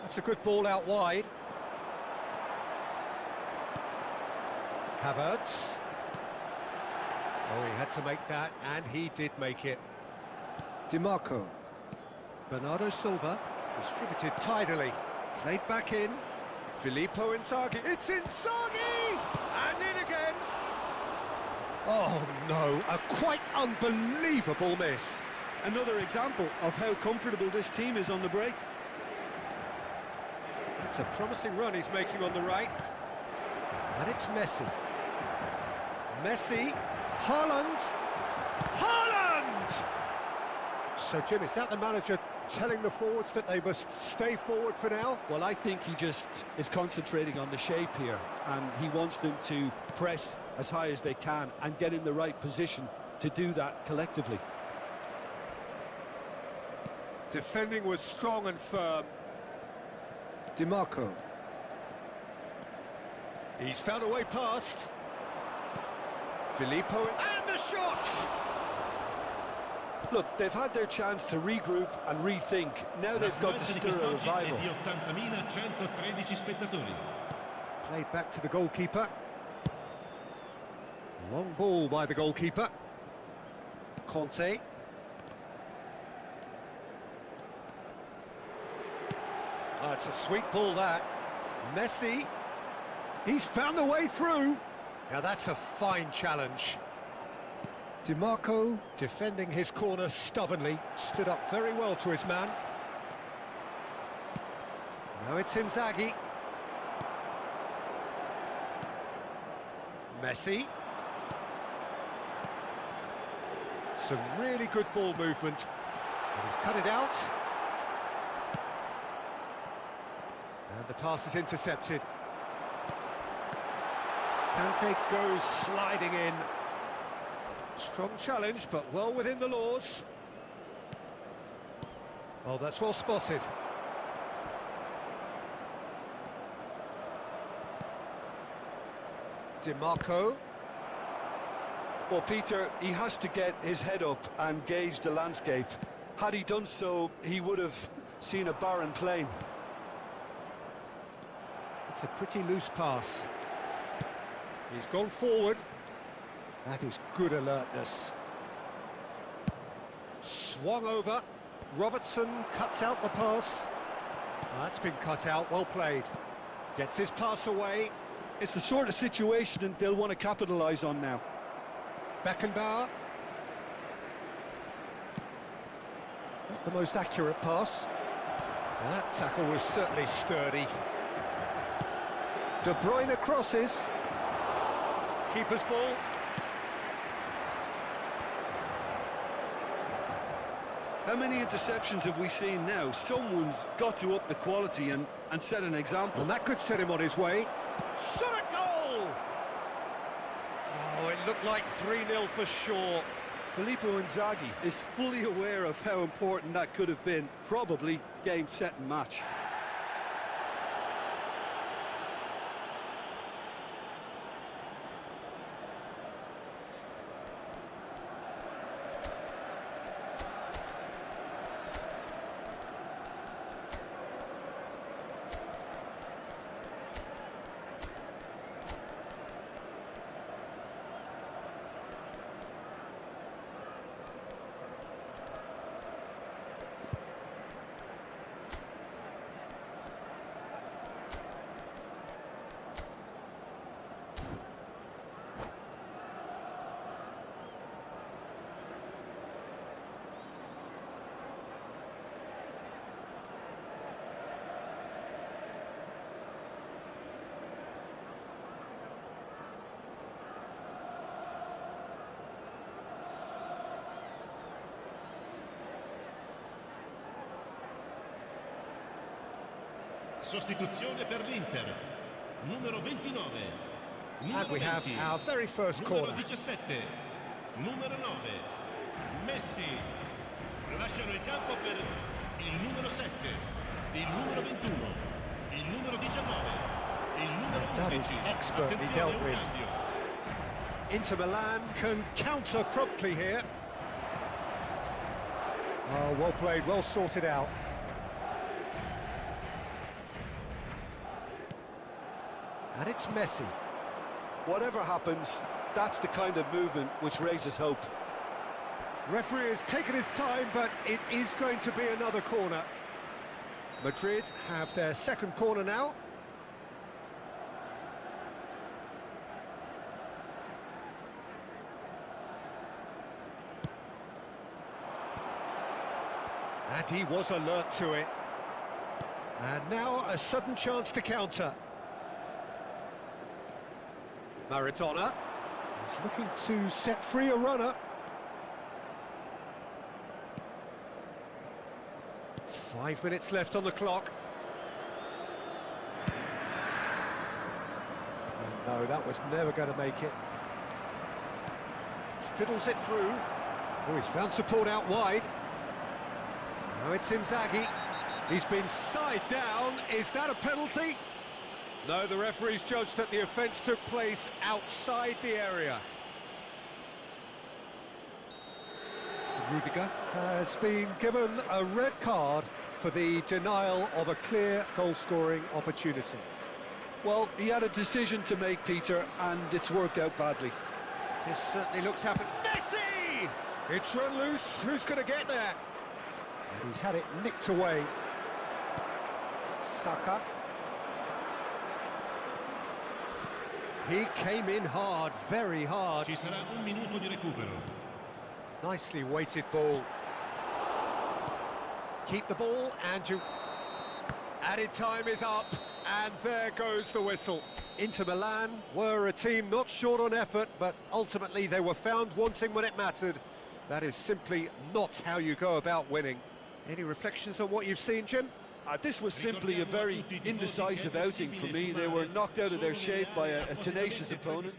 That's a good ball out wide. Havertz. Oh, he had to make that, and he did make it. DiMarco. Bernardo Silva. Distributed tidily. Played back in. Filippo Inzaghi. It's Inzaghi! And in again. Oh, no. A quite unbelievable miss. Another example of how comfortable this team is on the break. It's a promising run he's making on the right. And it's Messi. Messi. Haaland. Haaland! So, Jim, is that the manager telling the forwards that they must stay forward for now? Well, I think he just is concentrating on the shape here, and he wants them to press as high as they can and get in the right position to do that collectively. Defending was strong and firm. DiMarco. He's found a way past. Filippo, and the shot! Look, they've had their chance to regroup and rethink. Now they've got to stir a revival. Played back to the goalkeeper. Long ball by the goalkeeper. Conte. Oh, it's a sweet ball, that. Messi. He's found the way through. Now that's a fine challenge. DiMarco, defending his corner stubbornly, stood up very well to his man. Now it's Inzaghi. Messi. Some really good ball movement. And he's cut it out. And the pass is intercepted. Kante goes sliding in. Strong challenge, but well within the laws. Oh, that's well spotted. DiMarco. Well, Peter, he has to get his head up and gauge the landscape. Had he done so, he would have seen a barren plain. It's a pretty loose pass. He's gone forward. That is good alertness. Swung over. Robertson cuts out the pass. That's been cut out, well played. Gets his pass away. It's the sort of situation they'll want to capitalise on now. Beckenbauer. Not the most accurate pass. That tackle was certainly sturdy. De Bruyne crosses. Keeper's ball. How many interceptions have we seen now? Someone's got to up the quality and set an example. And that could set him on his way. Shot a goal! Oh, it looked like 3-0 for sure. Filippo Inzaghi is fully aware of how important that could have been. Probably game, set and match. Sostituzione per l'Inter, numero 29. And we have 20, our very first numero corner. 17, numero 9, Messi. Lasciano il campo per il numero 7, il numero 21, il numero 19, il numero 11. That is expertly Attenzione, dealt un with. cambio. Inter Milan can counter promptly here. Oh, well played, well sorted out. And it's Messi. Whatever happens, that's the kind of movement which raises hope. Referee has taken his time, but it is going to be another corner. Madrid have their second corner now. And he was alert to it. And now a sudden chance to counter. Maradona is looking to set free a runner. 5 minutes left on the clock. And no, that was never going to make it. Fiddles it through. Oh, he's found support out wide. Now it's Inzaghi. He's been side down. Is that a penalty? No, the referee's judged that the offence took place outside the area. Rudiger has been given a red card for the denial of a clear goal-scoring opportunity. Well, he had a decision to make, Peter, and it's worked out badly. This certainly looks happened. Messi! It's run loose. Who's going to get there? And he's had it nicked away. Saka. He came in hard, very hard. Ci sarà un minuto di recupero. Nicely weighted ball. Keep the ball, and you... Added time is up, and there goes the whistle. Inter Milan were a team not short on effort, but ultimately they were found wanting when it mattered. That is simply not how you go about winning. Any reflections on what you've seen, Jim? This was simply a very indecisive outing for me. They were knocked out of their shape by a tenacious opponent.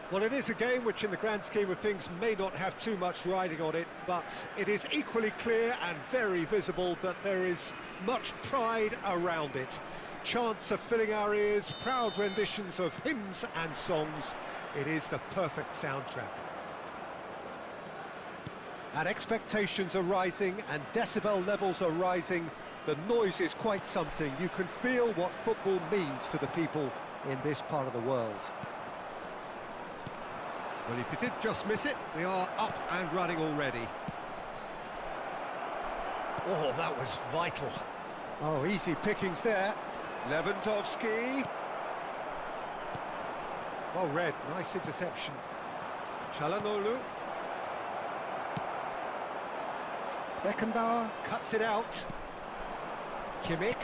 Well, it is a game which in the grand scheme of things may not have too much riding on it, but it is equally clear and very visible that there is much pride around it. Chants are filling our ears, proud renditions of hymns and songs. It is the perfect soundtrack. And expectations are rising and decibel levels are rising. The noise is quite something. You can feel what football means to the people in this part of the world. Well, if you did just miss it, we are up and running already. Oh, that was vital. Oh, easy pickings there. Lewandowski. Well read, nice interception. Çalhanoğlu. Beckenbauer cuts it out. Kimmich.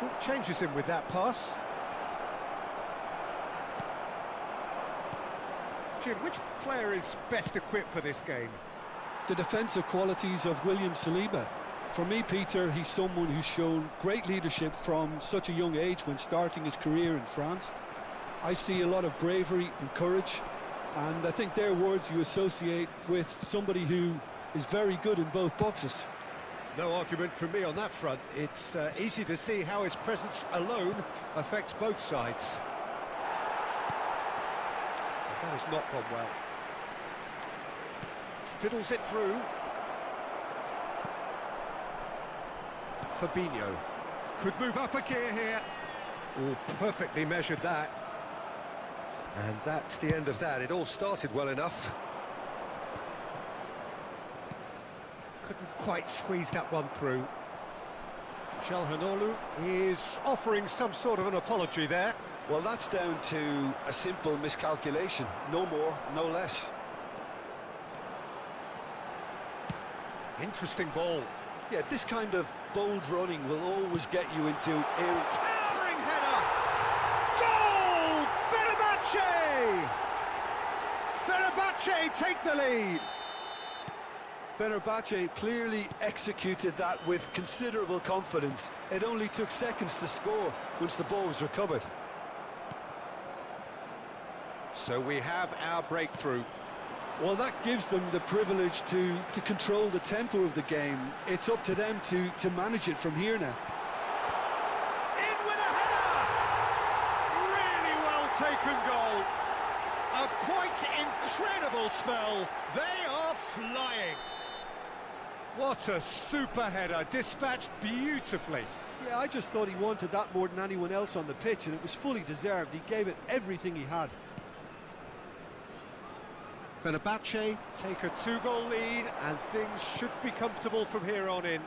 Short changes him with that pass. Jim, which player is best equipped for this game? The defensive qualities of William Saliba. For me, Peter, he's someone who's shown great leadership from such a young age when starting his career in France. I see a lot of bravery and courage, and I think they're words you associate with somebody who is very good in both boxes. No argument from me on that front. It's easy to see how his presence alone affects both sides. That has not gone well. Fiddles it through. Fabinho. Could move up a gear here. Oh, perfectly measured that. And that's the end of that. It all started well enough. Couldn't quite squeeze that one through. Çalhanoğlu is offering some sort of an apology there. Well, that's down to a simple miscalculation. No more, no less. Interesting ball. Yeah, this kind of bold running will always get you into air. Towering header! Goal! Fenerbahce! Fenerbahce take the lead! Fenerbahce clearly executed that with considerable confidence. It only took seconds to score once the ball was recovered. So we have our breakthrough. Well, that gives them the privilege to control the tempo of the game. It's up to them to manage it from here now. In with a header! Really well taken goal. A quite incredible spell. They are flying. What a super header, dispatched beautifully. Yeah, I just thought he wanted that more than anyone else on the pitch, and it was fully deserved. He gave it everything he had. Fenerbahce take a 2-goal lead, and things should be comfortable from here on in.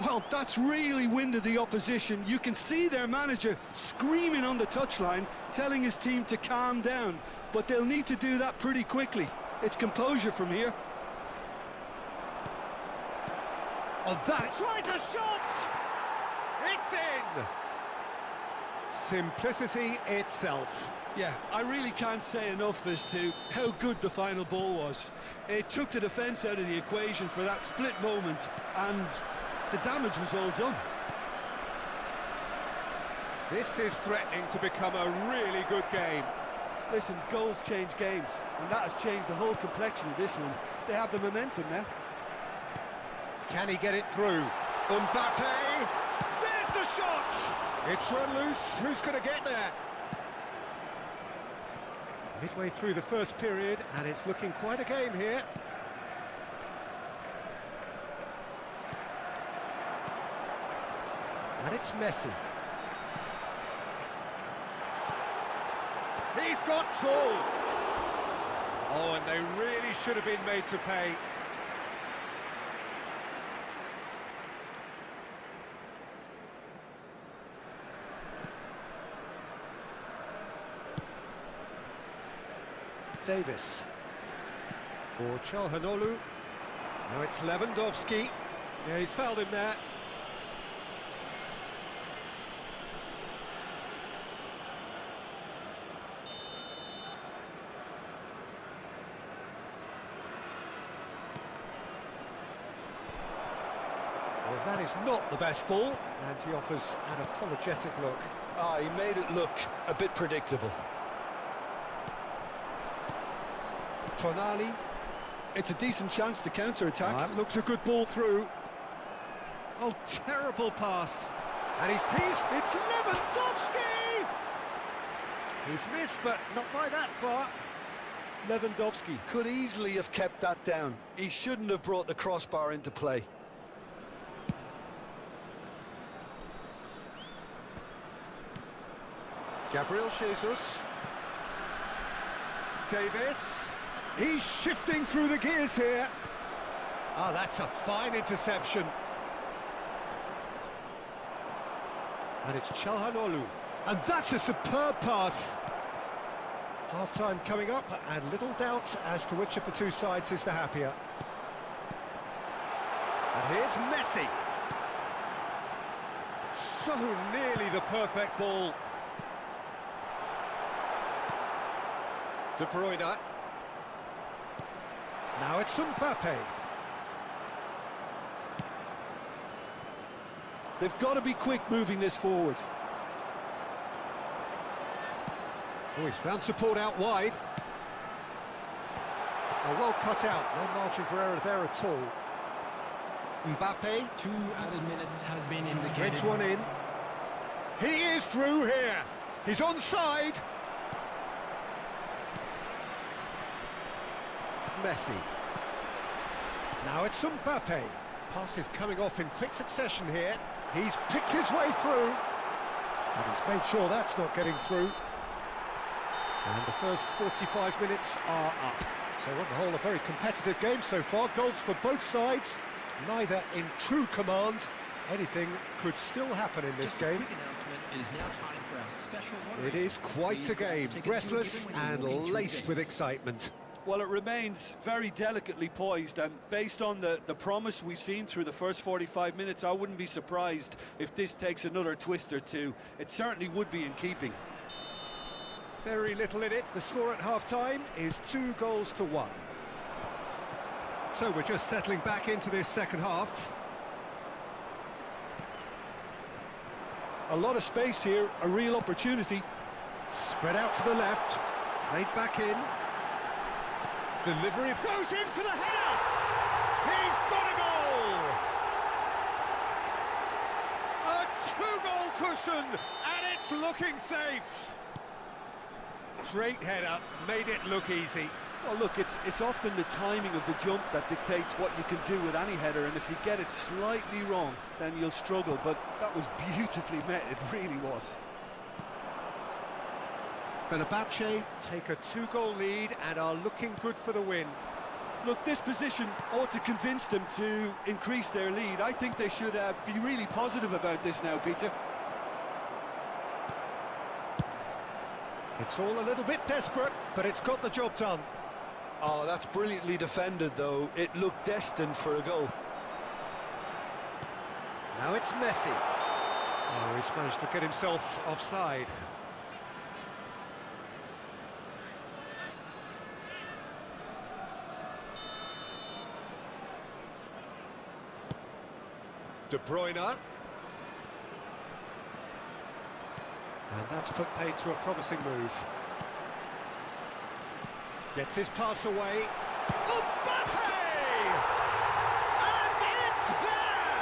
Well, that's really winded the opposition. You can see their manager screaming on the touchline, telling his team to calm down, but they'll need to do that pretty quickly. It's composure from here. Oh, that tries a shot! It's in! Simplicity itself. Yeah, I really can't say enough as to how good the final ball was. It took the defence out of the equation for that split moment, and the damage was all done. This is threatening to become a really good game. Listen, goals change games, and that has changed the whole complexion of this one. They have the momentum now. Can he get it through? Mbappe! There's the shot! It's run loose. Who's going to get there? Midway through the first period, and it's looking quite a game here. And it's Messi. He's got full. Oh, and they really should have been made to pay. Davis for Çalhanoğlu. Now it's Lewandowski. Yeah, he's fouled him there. Well, that is not the best ball, and he offers an apologetic look. He made it look a bit predictable. Tonali. It's a decent chance to counter-attack. That looks a good ball through. Oh, terrible pass. And it's Lewandowski! He's missed, but not by that far. Lewandowski could easily have kept that down. He shouldn't have brought the crossbar into play. Gabriel Jesus. Davis. He's shifting through the gears here. Ah, that's a fine interception. And it's Çalhanoğlu. And that's a superb pass. Half-time coming up, and little doubt as to which of the two sides is the happier. And here's Messi. So nearly the perfect ball. De Bruyne. Now it's Mbappe. They've got to be quick moving this forward. Oh, he's found support out wide. Oh, well cut out, no margin for error there at all. Mbappe. 2 added minutes has been indicated. Threads one in. He is through here. He's onside. Messi. Now it's Mbappe. Pass is coming off in quick succession here. He's picked his way through. And he's made sure that's not getting through. And the first 45 minutes are up. So on the whole, a very competitive game so far. Goals for both sides, neither in true command. Anything could still happen in this game. It is now time for our special one. It is quite a game, breathless and laced with excitement. Well, it remains very delicately poised, and based on the promise we've seen through the first 45 minutes, I wouldn't be surprised if this takes another twist or two. It certainly would be in keeping. Very little in it. The score at half-time is 2-1. So we're just settling back into this second half. A lot of space here, a real opportunity. Spread out to the left, played back in. Delivery goes in for the header! He's got a goal! A 2-goal cushion, and it's looking safe. Great header, made it look easy. Well, look, it's often the timing of the jump that dictates what you can do with any header, and if you get it slightly wrong, then you'll struggle, but that was beautifully met, it really was. Fenerbahce take a 2-goal lead and are looking good for the win. Look, this position ought to convince them to increase their lead. I think they should be really positive about this now, Peter. It's all a little bit desperate, but it's got the job done. Oh, that's brilliantly defended, though. It looked destined for a goal. Now it's Messi. Oh, he's managed to get himself offside. De Bruyne. And that's put paid to a promising move. Gets his pass away. Mbappe! And it's there!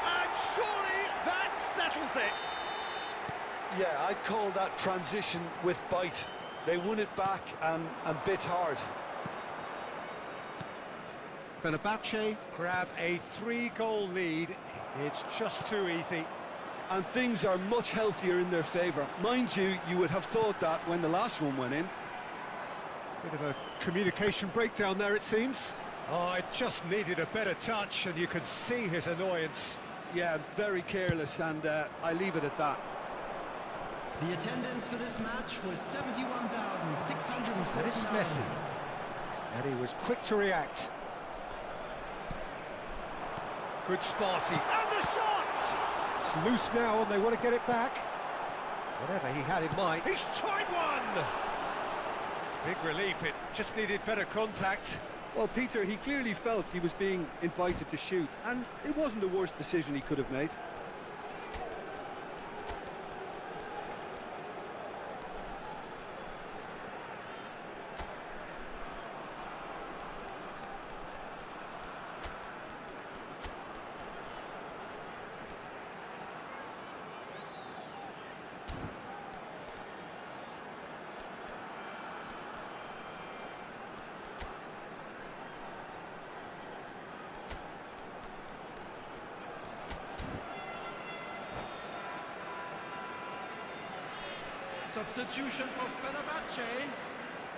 And surely that settles it. Yeah, I'd call that transition with bite. They won it back and bit hard. Fenerbahce grab a 3-goal lead. It's just too easy. And things are much healthier in their favour. Mind you, you would have thought that when the last one went in. Bit of a communication breakdown there, it seems. Oh, it just needed a better touch, and you could see his annoyance. Yeah, very careless, and I leave it at that. The attendance for this match was 71,649. And it's Messi. And he was quick to react. Good spot. And the shot! It's loose now, and they want to get it back. Whatever he had in mind. He's tried one! Big relief, it just needed better contact. Well, Peter, he clearly felt he was being invited to shoot, and it wasn't the worst decision he could have made. Substitution for Fenerbahce.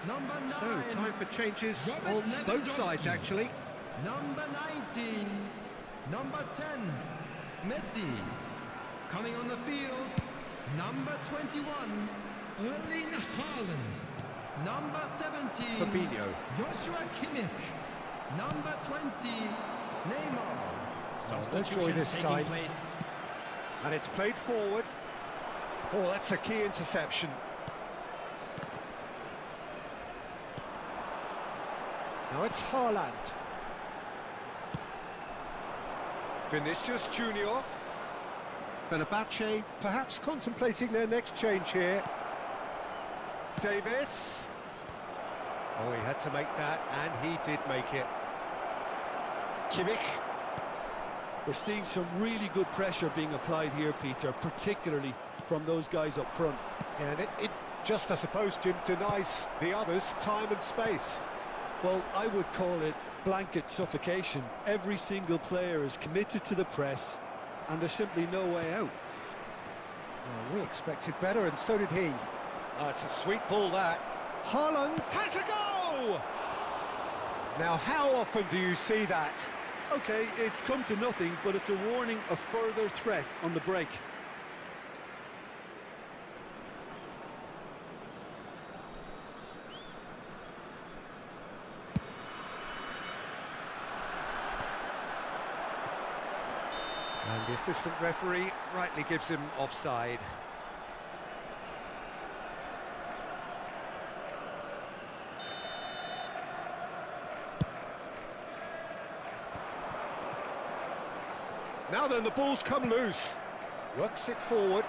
Number 9. So, time for changes Robert on both sides, Lewandowski. actually. Number 19. Number 10. Messi. Coming on the field. Number 21. Erling Haaland. Number 17. Fabinho. Joshua Kimmich. Number 20. Neymar. no joy this taking time. place. And it's played forward. Oh, that's a key interception. Now it's Haaland. Vinicius Junior. Fenerbahce perhaps contemplating their next change here. Davis. Oh, he had to make that, and he did make it. Kimmich. We're seeing some really good pressure being applied here, Peter, particularly from those guys up front. Yeah, and it just, I suppose, Jim, denies the others time and space. Well, I would call it blanket suffocation. Every single player is committed to the press, and there's simply no way out. Well, we expected better, and so did he. It's a sweet ball, that. Haaland has a go! Now, how often do you see that? Okay, it's come to nothing, but it's a warning of further threat on the break. And the assistant referee rightly gives him offside. Now then, the ball's come loose. Works it forward.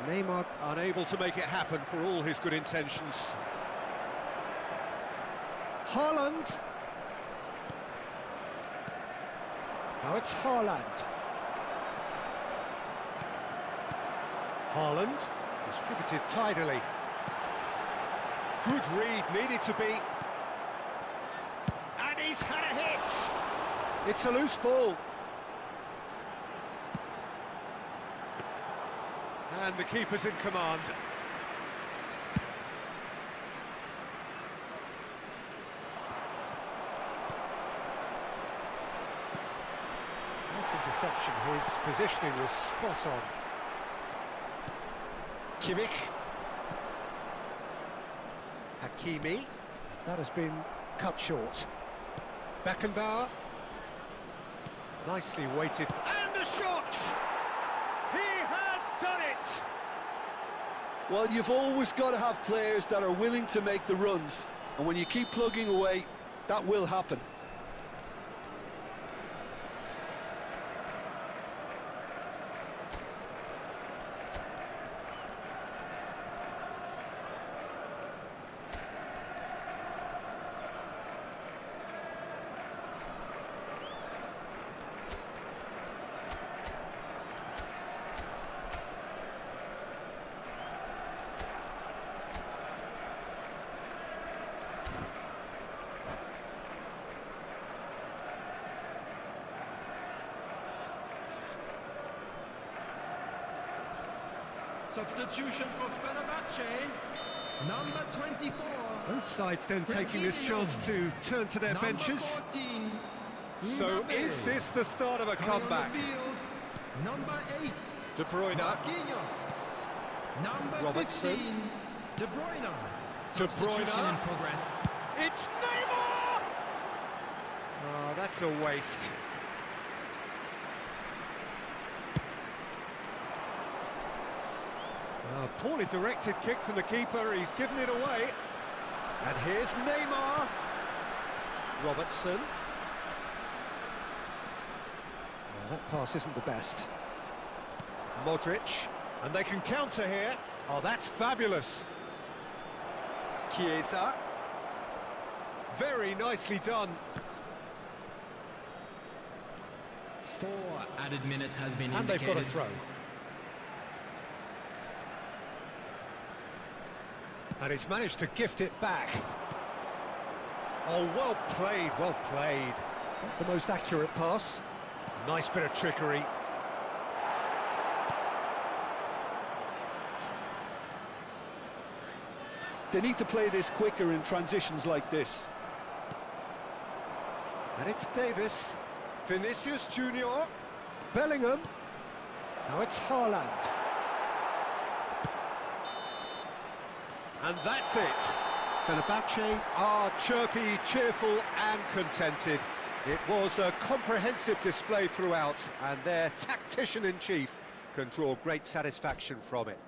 Neymar unable to make it happen for all his good intentions. Haaland. Now it's Haaland. Haaland, distributed tidily. Good read, needed to be. And he's had a hit! It's a loose ball. And the keeper's in command. Nice interception, his positioning was spot on. Kimmich. Hakimi. That has been cut short. Beckenbauer. Nicely weighted. And the shot! He has done it! Well, you've always got to have players that are willing to make the runs, and when you keep plugging away, that will happen. Substitution for Fenerbahce. Number 24. Both sides then taking this chance to turn to their Number benches. 14. So Mbappe. is this the start of a Coming on the comeback? field, number 8. De Bruyne. Marquinhos. Number Robertson. 15. De Bruyne. De Bruyne. Substitution in progress. It's Neymar! Oh, that's a waste. Poorly directed kick from the keeper, he's given it away. And here's Neymar. Robertson. Oh, that pass isn't the best. Modric, and they can counter here. Oh, that's fabulous. Chiesa. Very nicely done. 4 added minutes has been And they've got a indicated. throw. And he's managed to gift it back. Oh, well played, well played. Not the most accurate pass. Nice bit of trickery. They need to play this quicker in transitions like this. And it's Davis. Vinicius Junior. Bellingham. Now it's Haaland. And that's it. Fenerbahce are chirpy, cheerful and contented. It was a comprehensive display throughout, and their tactician-in-chief can draw great satisfaction from it.